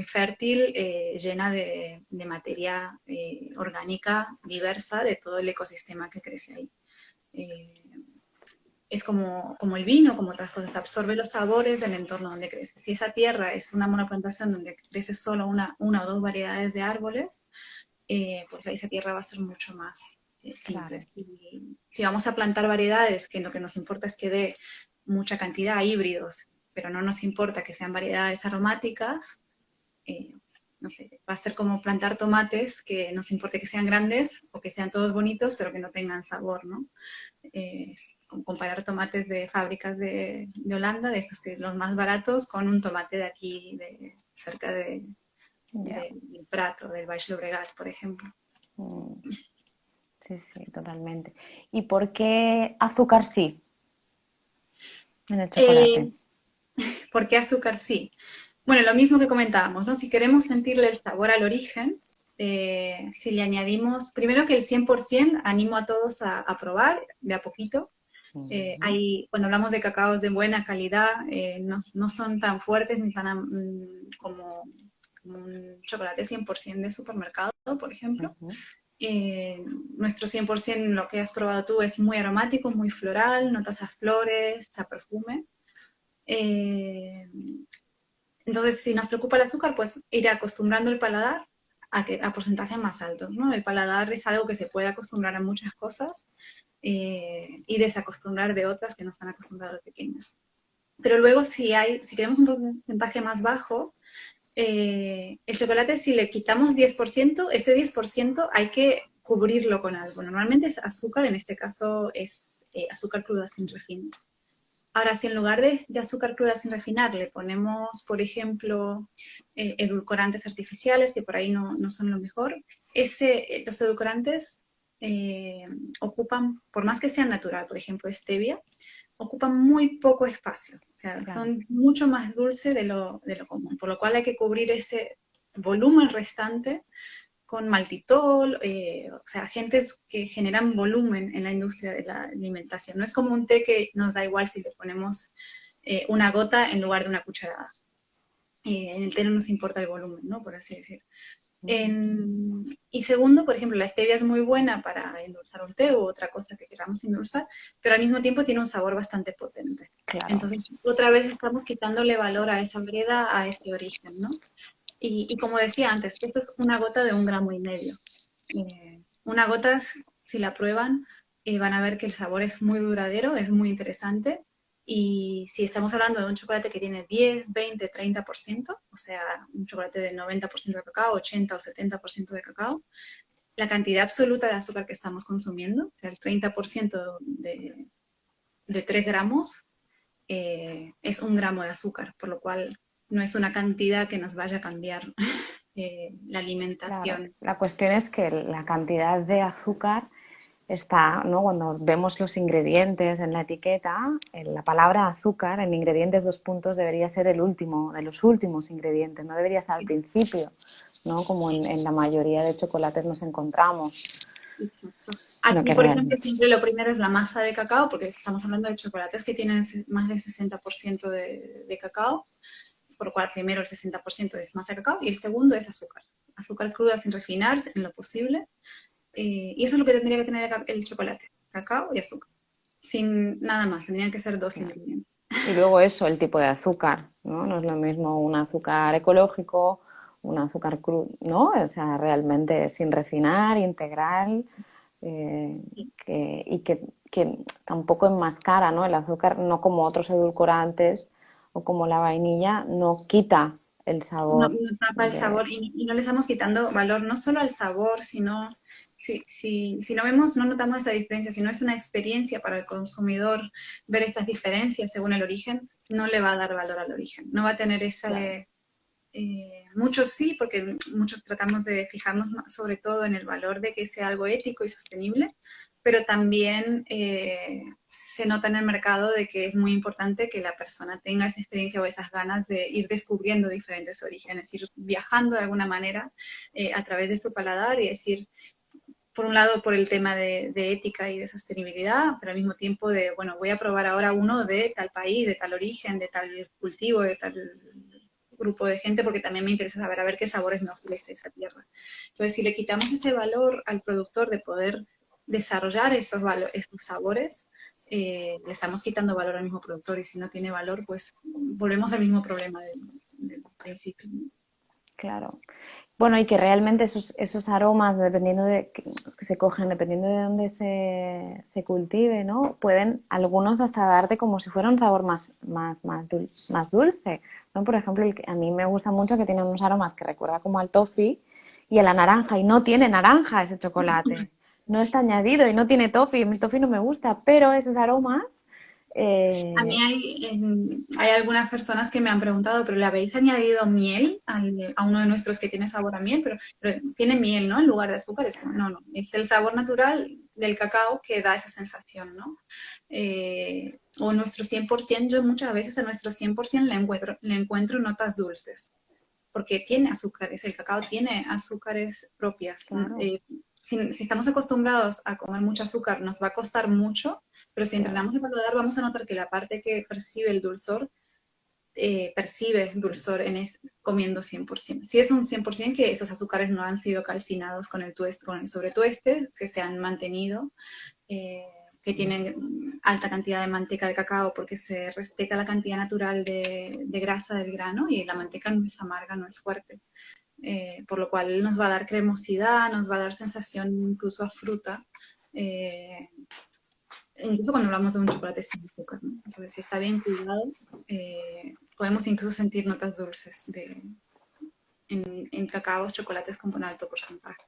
fértil, llena de materia orgánica diversa de todo el ecosistema que crece ahí. Eh, es como el vino, como otras cosas, absorbe los sabores del entorno donde crece. Si esa tierra es una monoplantación donde crece solo una o dos variedades de árboles, pues ahí esa tierra va a ser mucho más simple. claro. Y si vamos a plantar variedades, que lo que nos importa es que dé mucha cantidad de híbridos, pero no nos importa que sean variedades aromáticas, eh, no sé, va a ser como plantar tomates, que nos importe que sean grandes o que sean todos bonitos, pero que no tengan sabor, ¿no? Es como comparar tomates de fábricas de Holanda, de estos que los más baratos, con un tomate de aquí, cerca Ya. del Prato, del Baix Llobregat, por ejemplo. Mm, sí, sí, totalmente. ¿Y por qué azúcar sí en el chocolate? Eh, ¿Por qué azúcar sí? Bueno, lo mismo que comentábamos, ¿no? Si queremos sentirle el sabor al origen, si le añadimos, primero que el 100%, animo a todos a probar de a poquito. Ujú. Cuando hablamos de cacaos de buena calidad, no son tan fuertes ni tan como un chocolate 100% de supermercado, por ejemplo. Ujú. Nuestro 100%, lo que has probado tú, es muy aromático, muy floral, notas a flores, a perfume. Eh, entonces, si nos preocupa el azúcar, pues ir acostumbrando el paladar a porcentajes más altos, ¿no? El paladar es algo que se puede acostumbrar a muchas cosas, y desacostumbrar de otras que no están acostumbrados de pequeños. Pero luego, si queremos un porcentaje más bajo, el chocolate, si le quitamos 10%, ese 10% hay que cubrirlo con algo. Normalmente es azúcar, en este caso es azúcar cruda sin refinar. Ahora, si en lugar de azúcar cruda sin refinar le ponemos, por ejemplo, edulcorantes artificiales, que por ahí no son lo mejor, los edulcorantes eh, ocupan, por más que sean natural, por ejemplo, stevia, ocupan muy poco espacio. O sea, Claro, son mucho más dulces de lo común, por lo cual hay que cubrir ese volumen restante con maltitol, o sea, agentes que generan volumen en la industria de la alimentación. No es como un té que nos da igual si le ponemos una gota en lugar de una cucharada. En el té no nos importa el volumen, ¿no? Por así decir. Y segundo, por ejemplo, la stevia es muy buena para endulzar un té u otra cosa que queramos endulzar, pero al mismo tiempo tiene un sabor bastante potente. claro. Entonces, otra vez estamos quitándole valor a esa variedad, a este origen, ¿no? Y como decía antes, esto es una gota de 1,5 gramos. Una gota, si la prueban, van a ver que el sabor es muy duradero, es muy interesante. Y si estamos hablando de un chocolate que tiene 10, 20, 30%, o sea, un chocolate de 90% de cacao, 80 o 70% de cacao, la cantidad absoluta de azúcar que estamos consumiendo, o sea, el 30% de 3 gramos, es 1 gramo de azúcar, por lo cual no es una cantidad que nos vaya a cambiar la Claro, alimentación. la cuestión es que la cantidad de azúcar está, ¿no? Cuando vemos los ingredientes en la etiqueta, en la palabra azúcar en ingredientes dos puntos debería ser el último, de los últimos ingredientes, no debería estar al principio, ¿no? Como en la mayoría de chocolates nos encontramos, Exacto. sino Aquí, que por ejemplo, realmente, siempre lo primero es la masa de cacao, porque estamos hablando de chocolates que tienen más del 60% de cacao, por lo cual primero el 60% es masa de cacao y el segundo es azúcar. Azúcar cruda sin refinar en lo posible. Y eso es lo que tendría que tener el chocolate. cacao y azúcar. Sin nada más, tendrían que ser dos Claro. ingredientes. Y luego eso, el tipo de azúcar, ¿no? No es lo mismo un azúcar ecológico, un azúcar crudo, ¿no? O sea, realmente sin refinar, integral, que tampoco enmascara, ¿no? El azúcar, no como otros edulcorantes o como la vainilla, no quita el No, sabor no tapa el de... sabor y no le estamos quitando valor no solo al sabor, sino si no vemos, no notamos esa diferencia, si no es una experiencia para el consumidor ver estas diferencias según el origen, no le va a dar valor al origen, no va a tener Claro. ese... muchos sí, porque muchos tratamos de fijarnos sobre todo en el valor de que sea algo ético y sostenible, pero también se nota en el mercado de que es muy importante que la persona tenga esa experiencia o esas ganas de ir descubriendo diferentes orígenes, ir viajando de alguna manera a través de su paladar y decir, por un lado, por el tema de ética y de sostenibilidad, pero al mismo tiempo de, bueno, voy a probar ahora uno de tal país, de tal origen, de tal cultivo, de tal grupo de gente, porque también me interesa saber a ver qué sabores me ofrece esa tierra. Entonces, si le quitamos ese valor al productor de poder desarrollar esos sabores, le estamos quitando valor al mismo productor y si no tiene valor, pues volvemos al mismo problema del principio. ¿No? Claro. Bueno, y que realmente esos aromas, dependiendo de que se cogen, dependiendo de dónde se cultive, ¿no? Pueden algunos hasta darte como si fuera un sabor más dulce, ¿no? Por ejemplo, a mí me gusta mucho que tiene unos aromas que recuerda como al toffee y a la naranja, y no tiene naranja ese chocolate. No está añadido y no tiene toffee. El toffee no me gusta, pero esos aromas A mí eh, hay algunas personas que me han preguntado, ¿pero le habéis añadido miel a uno de nuestros que tiene sabor a miel? Pero tiene miel, ¿no? En lugar de azúcar. Es como, no, no, es el sabor natural del cacao que da esa sensación, ¿no? O nuestro 100%, yo muchas veces a nuestro 100% le encuentro notas dulces, porque tiene azúcares, el cacao tiene azúcares propias. claro, Si estamos acostumbrados a comer mucho azúcar, nos va a costar mucho, pero si claro. entrenamos el paladar, vamos a notar que la parte que percibe el dulzor, percibe dulzor comiendo 100%. Si es un 100%, que esos azúcares no han sido calcinados con con el sobretueste, que se han mantenido, eh, que tienen alta cantidad de manteca de cacao porque se respeta la cantidad natural de grasa del grano y la manteca no es amarga, no es fuerte. Por lo cual nos va a dar cremosidad, nos va a dar sensación incluso a fruta, eh, incluso cuando hablamos de un chocolate sin azúcar, ¿no? Entonces, si está bien cuidado, podemos incluso sentir notas dulces en cacaos, chocolates con un alto porcentaje.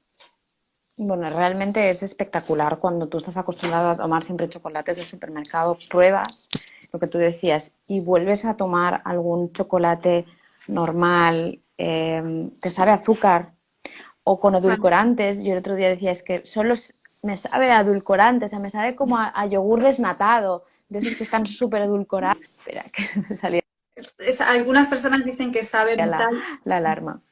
Bueno, realmente es espectacular cuando tú estás acostumbrado a tomar siempre chocolates del supermercado, pruebas lo que tú decías y vuelves a tomar algún chocolate normal que sabe a azúcar o con ¿Sabes? edulcorantes. Yo el otro día decía, es que me sabe a edulcorante, o sea, me sabe como a yogur desnatado, de esos que están súper edulcorados. Espera, que me salía Algunas personas dicen que sabe la, metal. la alarma.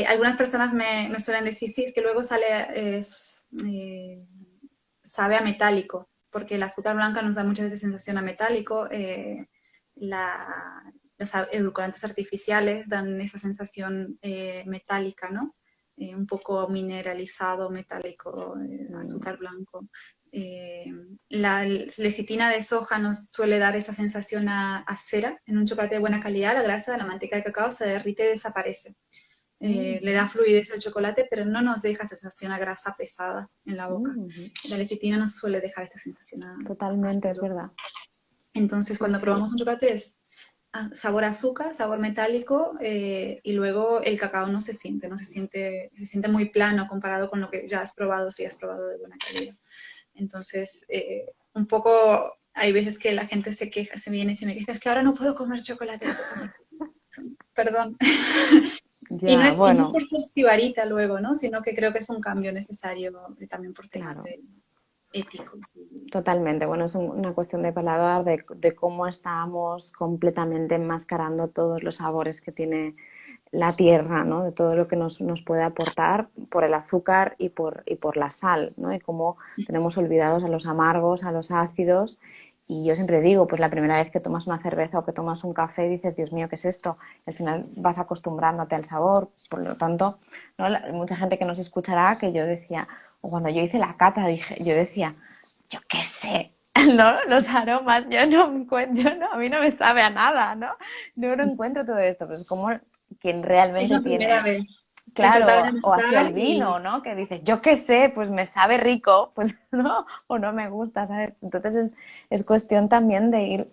Algunas personas me suelen decir, sí, es que luego eh, sabe a metálico, porque el azúcar blanca nos da muchas veces sensación a metálico, los edulcorantes artificiales dan esa sensación metálica, ¿no? Un poco mineralizado, metálico, azúcar blanco. Eh, la lecitina de soja nos suele dar esa sensación a cera. En un chocolate de buena calidad, la grasa de la manteca de cacao se derrite y desaparece. Le da fluidez al chocolate, pero no nos deja sensación a grasa pesada en la boca. La lecitina nos suele dejar esta sensación a Totalmente, es ácido. verdad. Entonces, Sí, cuando sí. probamos un chocolate es sabor a azúcar, sabor metálico, y luego el cacao se siente muy plano comparado con lo que ya has probado, si has probado de buena calidad. Entonces, un poco, hay veces que la gente se queja, se viene y se me queja, es que ahora no puedo comer chocolate de supermercado. Perdón. Ya, Y no es bueno, por ser sibarita luego, ¿no? Sino que creo que es un cambio necesario también por temas claro. éticos. Totalmente, bueno, es una cuestión de paladar, de cómo estamos completamente enmascarando todos los sabores que tiene la tierra, ¿no? De todo lo que nos puede aportar por el azúcar y por la sal, ¿no? Y cómo tenemos olvidados a los amargos, a los ácidos. Y yo siempre digo, pues la primera vez que tomas una cerveza o que tomas un café dices, Dios mío, ¿qué es esto? Y al final vas acostumbrándote al sabor, por lo tanto, ¿no? Mucha gente que nos escuchará que yo decía, cuando yo hice la cata, yo decía, yo qué sé, ¿no? Los aromas, yo no encuentro, no, a mí no me sabe a nada, ¿no? No encuentro todo esto, pues como quien Es realmente la primera tiene, vez. Es tratar de claro, o hacia mezclar el vino, y ¿no? Que dices, yo qué sé, pues me sabe rico, pues no, o no me gusta, ¿sabes? Entonces es cuestión también de ir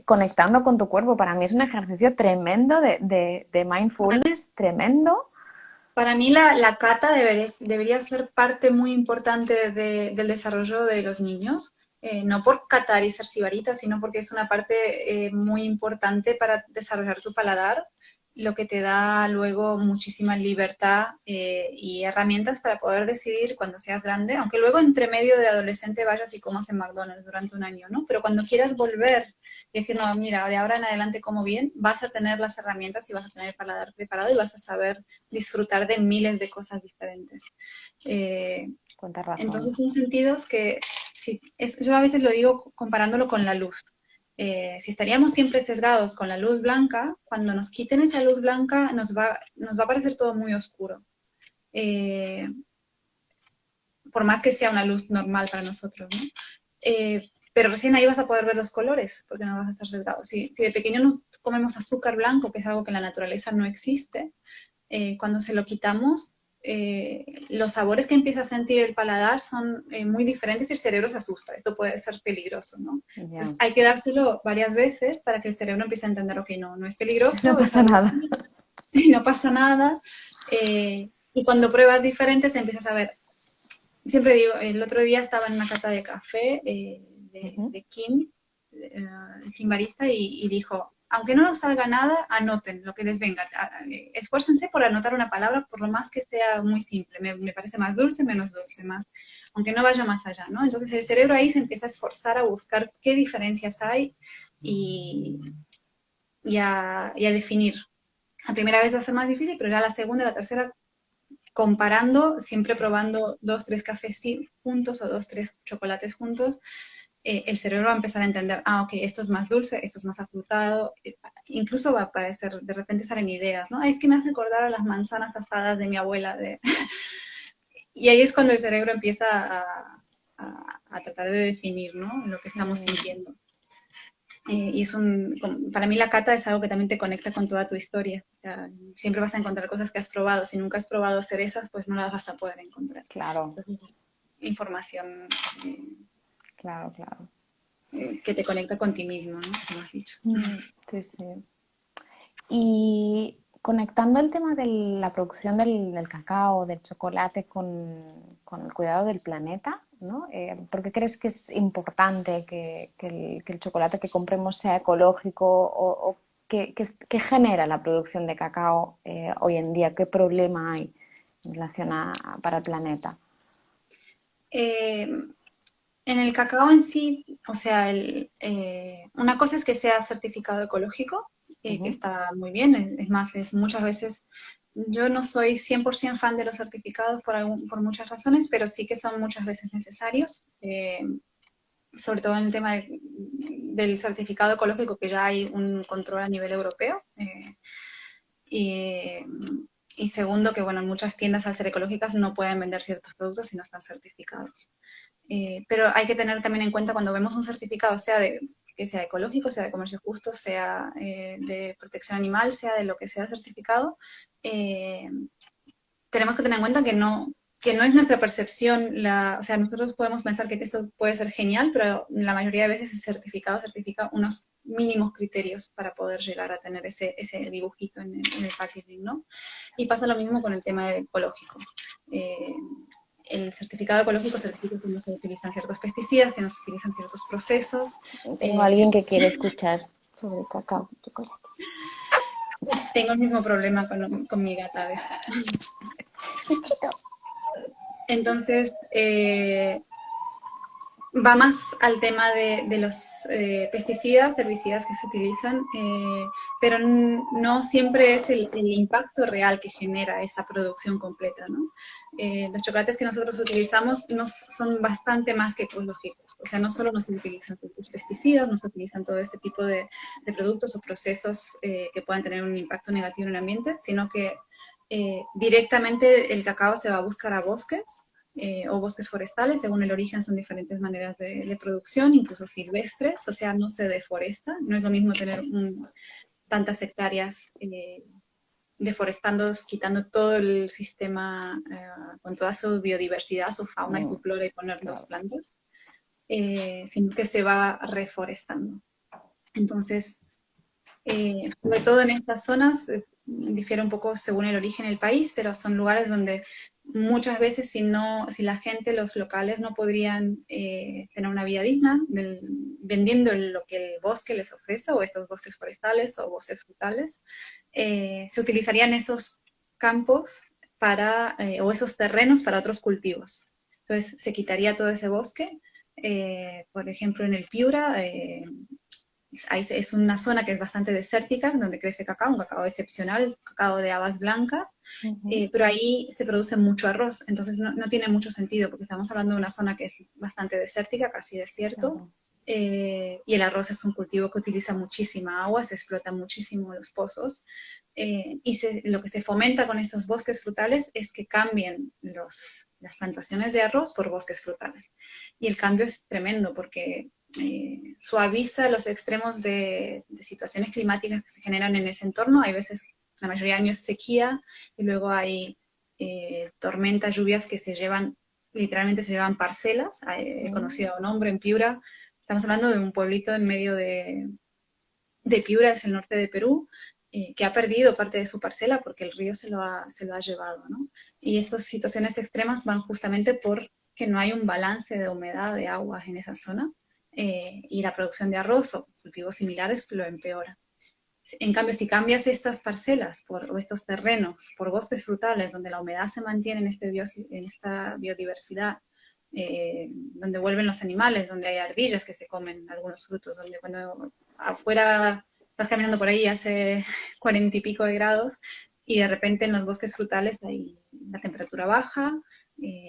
conectando con tu cuerpo. Para mí es un ejercicio tremendo de mindfulness, tremendo. para mí la cata debería ser parte muy importante del desarrollo de los niños, no por catar y ser sibarita, sino porque es una parte muy importante para desarrollar tu paladar, lo que te da luego muchísima libertad y herramientas para poder decidir cuando seas grande, aunque luego entre medio de adolescente vayas y comas en McDonald's durante un año, ¿no? Pero cuando quieras volver y decir, no, mira, de ahora en adelante como bien, vas a tener las herramientas y vas a tener el paladar preparado y vas a saber disfrutar de miles de cosas diferentes. Cuánta razón. Entonces son sentidos que, si, yo a veces lo digo comparándolo con la luz. Si estaríamos siempre sesgados con la luz blanca, cuando nos quiten esa luz blanca nos va a parecer todo muy oscuro. Eh, por más que sea una luz normal para nosotros, ¿no? Pero recién ahí vas a poder ver los colores, porque no vas a estar sesgado. Si de pequeño nos comemos azúcar blanco, que es algo que en la naturaleza no existe, cuando se lo quitamos, los sabores que empieza a sentir el paladar son muy diferentes y el cerebro se asusta. Esto puede ser peligroso, ¿no? Ya. Entonces hay que dárselo varias veces para que el cerebro empiece a entender, ok, no, no es No peligroso, pasa está nada. bien, no pasa nada. Y cuando pruebas diferentes empiezas a ver, siempre digo, el otro día estaba en una cata de café Ujú. de Kim, el Kim barista, y dijo, aunque no nos salga nada, anoten lo que les venga. Esfuércense por anotar una palabra, por lo más que sea muy simple. Me parece más dulce, menos dulce, más, aunque no vaya más allá, ¿no? Entonces el cerebro ahí se empieza a esforzar a buscar qué diferencias hay y, y a definir. La primera vez va a ser más difícil, pero ya la segunda, la tercera, comparando, siempre probando dos, tres cafés juntos o dos, tres chocolates juntos, el cerebro va a empezar a entender, ah, ok, esto es más dulce, esto es más afrutado, incluso va a aparecer, de repente salen ideas, ¿no? Ah, es que me hace acordar a las manzanas asadas de mi abuela. Y ahí es cuando el cerebro empieza a tratar de definir, ¿no? Lo que estamos Mm, sintiendo. Y para mí la cata es algo que también te conecta con toda tu historia. O sea, siempre vas a encontrar cosas que has probado. Si nunca has probado cerezas, pues no las vas a poder encontrar. claro, Entonces, es información claro, claro. que te conecta con ti mismo, ¿no? Como has dicho. Sí, sí. Y conectando el tema de la producción del cacao, del chocolate con el cuidado del planeta, ¿no? ¿Por qué crees que es importante que el chocolate que compremos sea ecológico o qué genera la producción de cacao hoy en día? ¿Qué problema hay en relación para el planeta? Eh, en el cacao en sí, o sea, una cosa es que sea certificado ecológico, que Ujú. está muy bien, es más, es muchas veces, yo no soy 100% fan de los certificados por muchas razones, pero sí que son muchas veces necesarios, sobre todo en el tema del certificado ecológico, que ya hay un control a nivel europeo. Y, y segundo, que bueno, en muchas tiendas al ser ecológicas no pueden vender ciertos productos si no están certificados. Pero hay que tener también en cuenta cuando vemos un certificado, que sea ecológico, sea de comercio justo, sea de protección animal, sea de lo que sea certificado, eh, tenemos que tener en cuenta que no es nuestra percepción, o sea, nosotros podemos pensar que eso puede ser genial, pero la mayoría de veces el certificado certifica unos mínimos criterios para poder llegar a tener ese dibujito en el packaging, ¿no? Y pasa lo mismo con el tema ecológico. Eh, el certificado ecológico certifica que no se utilizan ciertos pesticidas, que no se utilizan ciertos procesos. Tengo a alguien que quiere escuchar sobre cacao, chocolate. Tengo el mismo problema con mi gata a veces. Bichito. Entonces, va más al tema de los pesticidas, herbicidas que se utilizan, pero no siempre es el impacto real que genera esa producción completa, ¿no? Los chocolates que nosotros utilizamos son bastante más que ecológicos, o sea, no solo no se utilizan ciertos pesticidas, no se utilizan todo este tipo de productos o procesos que puedan tener un impacto negativo en el ambiente, sino que directamente el cacao se va a buscar a bosques, o bosques forestales, según el origen son diferentes maneras de producción, incluso silvestres, o sea, no se deforesta, no es lo mismo tener tantas hectáreas deforestando, quitando todo el sistema con toda su biodiversidad, su fauna y su flora y poner dos Claro. plantas, sino que se va reforestando. Entonces, sobre todo en estas zonas, difiere un poco según el origen del país, pero son lugares donde muchas veces si la gente, los locales no podrían tener una vida digna vendiendo lo que el bosque les ofrece, o estos bosques forestales o bosques frutales, se utilizarían esos campos o esos terrenos para otros cultivos. Entonces se quitaría todo ese bosque, por ejemplo en el Piura, es una zona que es bastante desértica, donde crece cacao, un cacao excepcional, cacao de habas blancas, pero ahí se produce mucho arroz, entonces no tiene mucho sentido, porque estamos hablando de una zona que es bastante desértica, casi desierto, Claro. y el arroz es un cultivo que utiliza muchísima agua, se explotan muchísimo los pozos, lo que se fomenta con estos bosques frutales es que cambien las plantaciones de arroz por bosques frutales. Y el cambio es tremendo porque suaviza los extremos de situaciones climáticas que se generan en ese entorno. Hay veces, la mayoría de años, sequía, y luego hay tormentas, lluvias que literalmente se llevan parcelas. He conocido a un hombre en Piura, estamos hablando de un pueblito en medio de Piura, es el norte de Perú, que ha perdido parte de su parcela porque el río se lo ha llevado, ¿no? Y esas situaciones extremas van justamente porque no hay un balance de humedad, de aguas en esa zona, y la producción de arroz o cultivos similares lo empeora. En cambio, si cambias estas parcelas o estos terrenos por bosques frutales, donde la humedad se mantiene en esta biodiversidad, donde vuelven los animales, donde hay ardillas que se comen algunos frutos, donde cuando afuera estás caminando por ahí hace 40 y pico de grados y de repente en los bosques frutales la temperatura baja,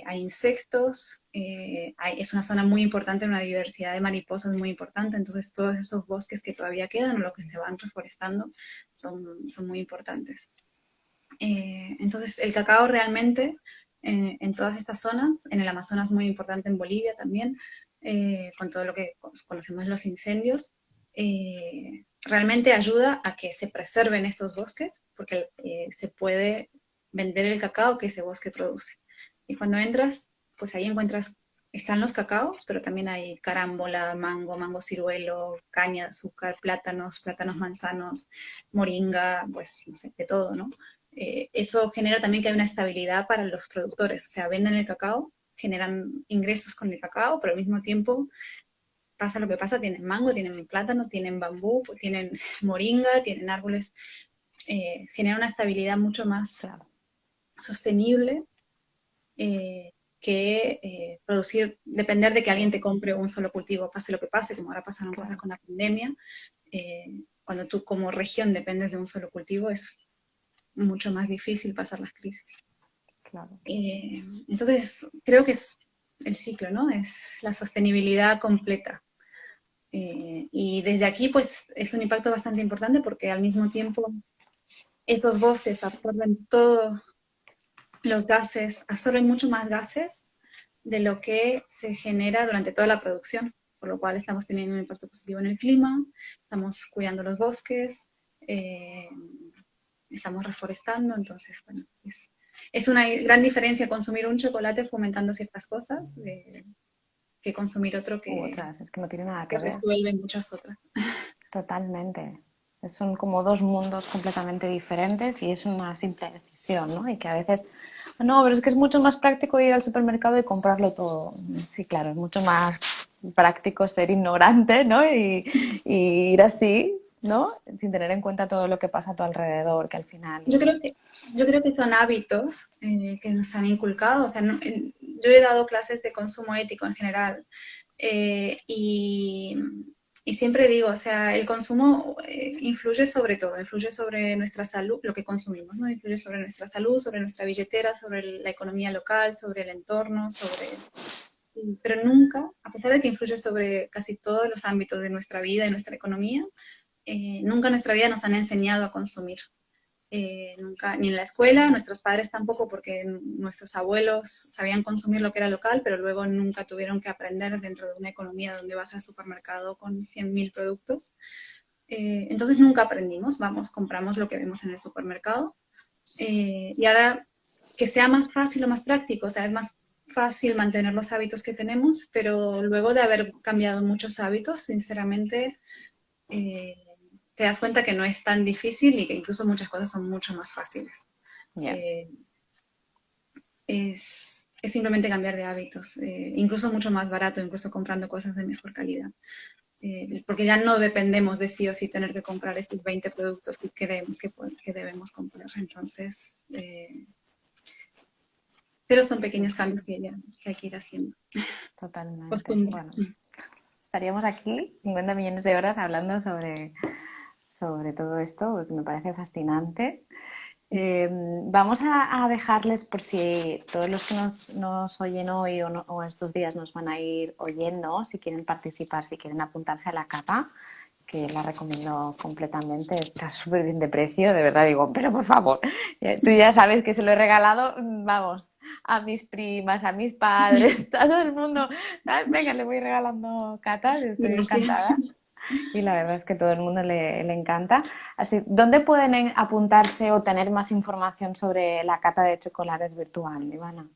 hay insectos, es una zona muy importante, una diversidad de mariposas muy importante, entonces todos esos bosques que todavía quedan o los que se van reforestando son muy importantes. Entonces el cacao realmente en todas estas zonas, en el Amazonas muy importante, en Bolivia también, con todo lo que conocemos los incendios, realmente ayuda a que se preserven estos bosques porque se puede vender el cacao que ese bosque produce. Y cuando entras, pues ahí están los cacaos, pero también hay carámbola, mango ciruelo, caña de azúcar, plátanos manzanos, moringa, pues no sé, de todo, ¿no? Eso genera también que hay una estabilidad para los productores, o sea, venden el cacao, generan ingresos con el cacao, pero al mismo tiempo pasa lo que pasa, tienen mango, tienen plátano, tienen bambú, pues tienen moringa, tienen árboles, genera una estabilidad mucho más Claro. sostenible que depender de que alguien te compre un solo cultivo, pase lo que pase, como ahora pasaron cosas con la pandemia. Cuando tú como región dependes de un solo cultivo, es mucho más difícil pasar las crisis. Claro. Entonces, creo que es el ciclo, ¿no? Es la sostenibilidad completa. Y desde aquí, pues, es un impacto bastante importante porque al mismo tiempo esos bosques absorben todos los gases, absorben mucho más gases de lo que se genera durante toda la producción, por lo cual estamos teniendo un impacto positivo en el clima, estamos cuidando los bosques, estamos reforestando, entonces, bueno, es una gran diferencia consumir un chocolate fomentando ciertas cosas que consumir otro U otras, es que no tiene nada que que ver. resuelve muchas otras. Totalmente. Son como dos mundos completamente diferentes y es una simple decisión, ¿no? Y que a veces, no, pero es que es mucho más práctico ir al supermercado y comprarlo todo. Sí, claro, es mucho más práctico ser ignorante, ¿no? Y ir así, ¿no? Sin tener en cuenta todo lo que pasa a tu alrededor, que al final... Yo creo que son hábitos que nos han inculcado. O sea, yo he dado clases de consumo ético en general y siempre digo, o sea, el consumo influye sobre todo, influye sobre nuestra salud, lo que consumimos, ¿no? Influye sobre nuestra salud, sobre nuestra billetera, sobre la economía local, sobre el entorno, pero nunca, a pesar de que influye sobre casi todos los ámbitos de nuestra vida y nuestra economía, nunca en nuestra vida nos han enseñado a consumir. nunca, ni en la escuela, nuestros padres tampoco, porque nuestros abuelos sabían consumir lo que era local, pero luego nunca tuvieron que aprender dentro de una economía donde vas al supermercado con 100.000 productos. Entonces nunca aprendimos, vamos, compramos lo que vemos en el supermercado. Y ahora que sea más fácil o más práctico, o sea, es más fácil mantener los hábitos que tenemos, pero luego de haber cambiado muchos hábitos, sinceramente, eh, te das cuenta que no es tan difícil y que incluso muchas cosas son mucho más fáciles. Ya. Eh, es simplemente cambiar de hábitos, incluso mucho más barato, incluso comprando cosas de mejor calidad. Porque ya no dependemos de sí o sí tener que comprar estos 20 productos que creemos que debemos comprar. Entonces, pero son pequeños cambios que hay que ir haciendo. Totalmente. Costumbre. Bueno, estaríamos aquí 50 millones de horas hablando sobre todo esto, porque me parece fascinante. Vamos a dejarles, por si todos los que nos oyen hoy o estos días nos van a ir oyendo, si quieren participar, si quieren apuntarse a la cata, que la recomiendo completamente, está súper bien de precio, de verdad digo, pero por favor, tú ya sabes que se lo he regalado, vamos, a mis primas, a mis padres, a todo el mundo, ¿sabes? Venga, le voy regalando catas, estoy encantada. Y la verdad es que todo el mundo le encanta. Así, ¿dónde pueden apuntarse o tener más información sobre la cata de chocolates virtual, Ivana?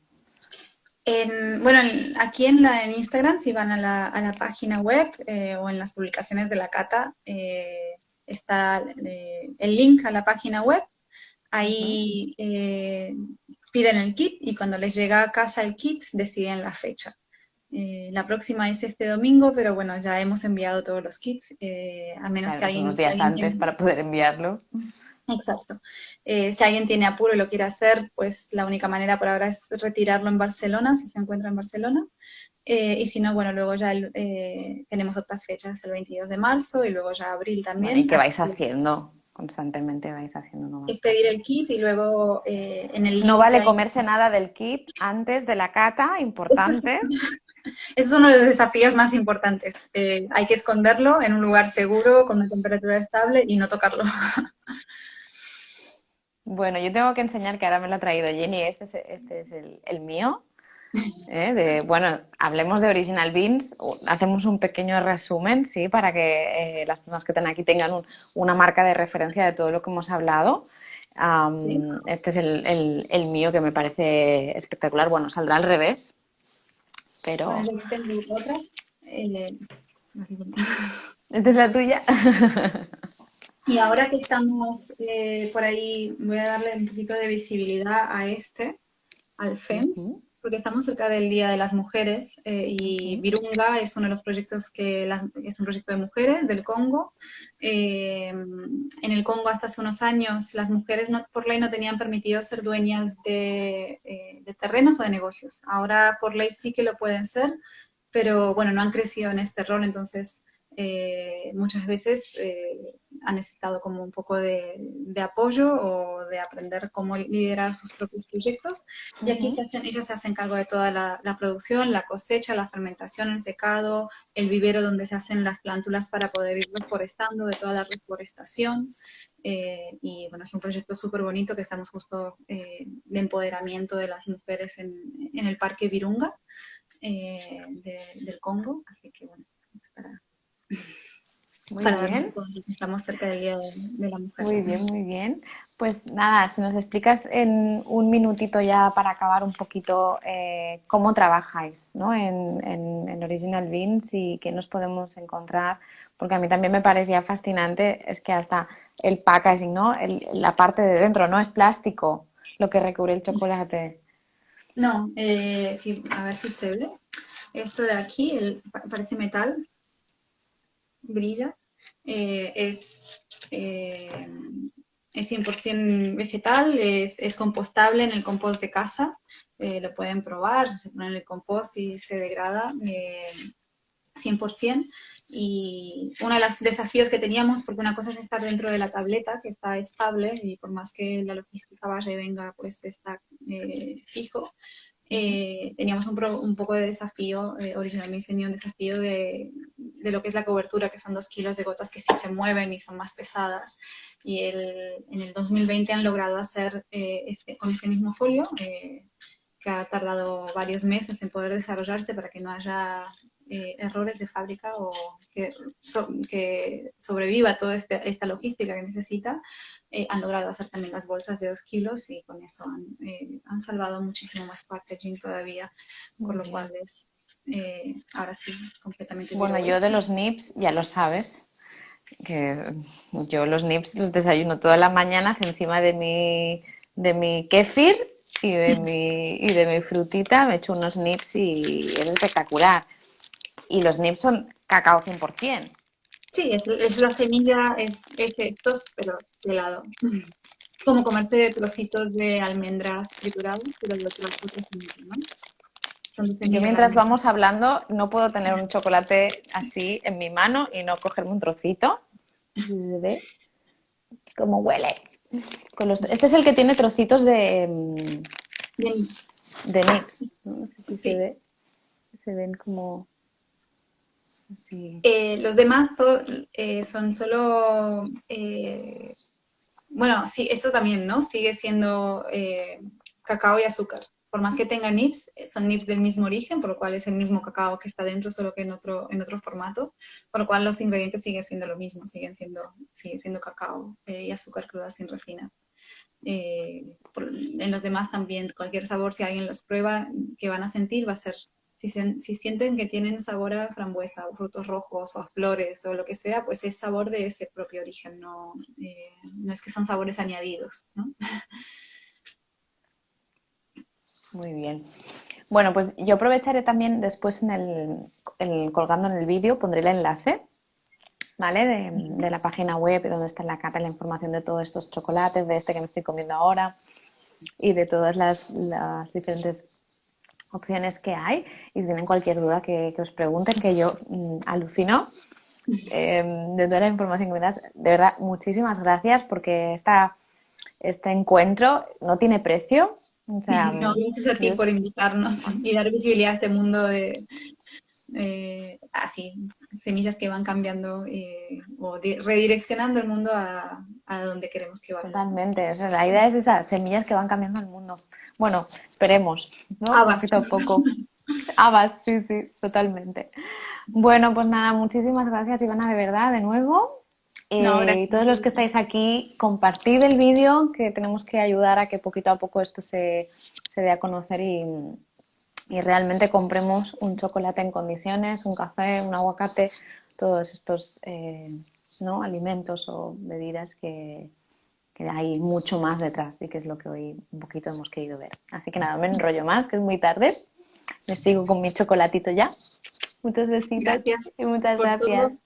Bueno, aquí en Instagram, si van a la página web o en las publicaciones de la cata, está el link a la página web. Ahí piden el kit y cuando les llega a casa el kit deciden la fecha. La próxima es este domingo, pero bueno, ya hemos enviado todos los kits, a menos Claro, que pues unos si días alguien antes tiene, para poder enviarlo. exacto. Si alguien tiene apuro y lo quiere hacer, pues la única manera por ahora es retirarlo en Barcelona, si se encuentra en Barcelona. Y si no, bueno, luego ya tenemos otras fechas, el 22 de marzo y luego ya abril Bueno, ¿y también. qué Así vais que haciendo? Constantemente vais haciendo es nuevas pedir catas. el kit y luego en el No link que vale hay. comerse nada del kit antes de la cata, Esto es, importante. ese es uno de los desafíos más importantes. Hay que esconderlo en un lugar seguro, con una temperatura estable y no tocarlo. Bueno, yo tengo que enseñar que ahora me lo ha traído Jenny. Este es el mío. Bueno, hablemos de Original Beans. Hacemos un pequeño resumen, sí, para que las personas que están aquí tengan una marca de referencia de todo lo que hemos hablado. ¿Sí? Este es el mío que me parece espectacular. Bueno, saldrá al revés, Bueno, pero yo aquí tengo otra. Eh, esta es la tuya. y ahora que estamos por ahí, voy a darle un poquito de visibilidad a al FEMS, Ujú, porque estamos cerca del Día de las Mujeres y ujú. Virunga es uno de los proyectos es un proyecto de mujeres del Congo. En el Congo hasta hace unos años las mujeres por ley no tenían permitido ser dueñas de terrenos o de negocios. Ahora por ley sí que lo pueden ser, pero bueno, no han crecido en este rol, entonces muchas veces han necesitado como un poco de apoyo o de aprender cómo liderar sus propios proyectos. Y aquí Ujú. ellas se hacen cargo de toda la producción, la cosecha, la fermentación, el secado, el vivero donde se hacen las plántulas para poder ir reforestando, de toda la reforestación. Y bueno, es un proyecto súper bonito que estamos justo de empoderamiento de las mujeres en el Parque Virunga del Congo. Así que bueno, Muy para darnos bien. un poco de que estamos cerca del Día de la Mujer. Muy bien, muy bien. Pues nada, si nos explicas en un minutito ya para acabar un poquito cómo trabajáis, ¿no? en Original Beans y qué nos podemos encontrar, porque a mí también me parecía fascinante, es que hasta el packaging, ¿no? La parte de dentro, no es plástico lo que recubre el chocolate. No, sí, a ver si se ve. Esto de aquí, parece metal, brilla. Eh, es, eh, es 100% vegetal, es compostable en el compost de casa. Lo pueden probar, se pone en el compost y se degrada 100%. Y uno de los desafíos que teníamos, porque una cosa es estar dentro de la tableta, que está estable, y por más que la logística vaya y venga, pues está fijo. teníamos un poco de desafío, originalmente tenía un desafío de lo que es la cobertura, que son 2 kilos de gotas que sí se mueven y son más pesadas. Y en el 2020 han logrado hacer con este mismo folio, que ha tardado varios meses en poder desarrollarse para que no haya errores de fábrica o que sobreviva toda esta logística que necesita. Han logrado hacer también las bolsas de 2 kilos y con eso han salvado muchísimo más packaging todavía, por Muy lo cual bien. es ahora sí completamente Bueno, zero yo de waste. los nips, ya lo sabes, que yo los nips los desayuno todas las mañanas encima de mi kéfir y de mi frutita, me echo unos nips y es espectacular. Y los nips son cacao 100%. Sí, es la semilla, es estos, pero de lado. Es como comerse trocitos de almendras trituradas, pero de otra semilla, ¿no? Son de Yo semilla de mientras almendra. vamos hablando no puedo tener un chocolate así en mi mano y no cogerme un trocito. ¿Se ve cómo huele? Este es el que tiene trocitos Bien, de nips. No sé si se sí. ve. Se ven como así. Los demás son solo, bueno, sí, esto también, ¿no? Sigue siendo cacao y azúcar. Por más que tenga nips, son nips del mismo origen, por lo cual es el mismo cacao que está dentro, solo que en otro formato, por lo cual los ingredientes siguen siendo lo mismo, sigue siendo cacao y azúcar cruda sin refinar. En los demás también, cualquier sabor, si alguien los prueba, que van a sentir va a ser, si sienten que tienen sabor a frambuesa o frutos rojos o a flores o lo que sea, pues es sabor de ese propio origen, no es que son sabores añadidos, ¿no? Muy bien. Bueno, pues yo aprovecharé también después colgando en el vídeo, pondré el enlace, ¿vale? De la página web donde está la cata, la información de todos estos chocolates, de este que me estoy comiendo ahora y de todas las diferentes opciones que hay. Y si tienen cualquier duda que os pregunten, que yo alucino de toda la información que me das. De verdad, muchísimas gracias porque este encuentro no tiene precio. O sea, No, gracias a ti yo, por invitarnos y dar visibilidad a este mundo de así, semillas que van cambiando o redireccionando el mundo a donde queremos que vaya. totalmente. O sea, la idea es esas semillas que van cambiando el mundo. Bueno, esperemos, ¿no? Habas. Poquito a poco. Habas, sí, sí, totalmente. Bueno, pues nada, muchísimas gracias, Ivana, de verdad, de nuevo. No, Y gracias. todos los que estáis aquí, compartid el vídeo, que tenemos que ayudar a que poquito a poco esto se dé a conocer y realmente compremos un chocolate en condiciones, un café, un aguacate, todos estos ¿no? alimentos o bebidas que hay mucho más detrás y que es lo que hoy un poquito hemos querido ver. Así que nada, me enrollo más, que es muy tarde. Me sigo con mi chocolatito ya. Muchos besitos Gracias y muchas por todo. gracias.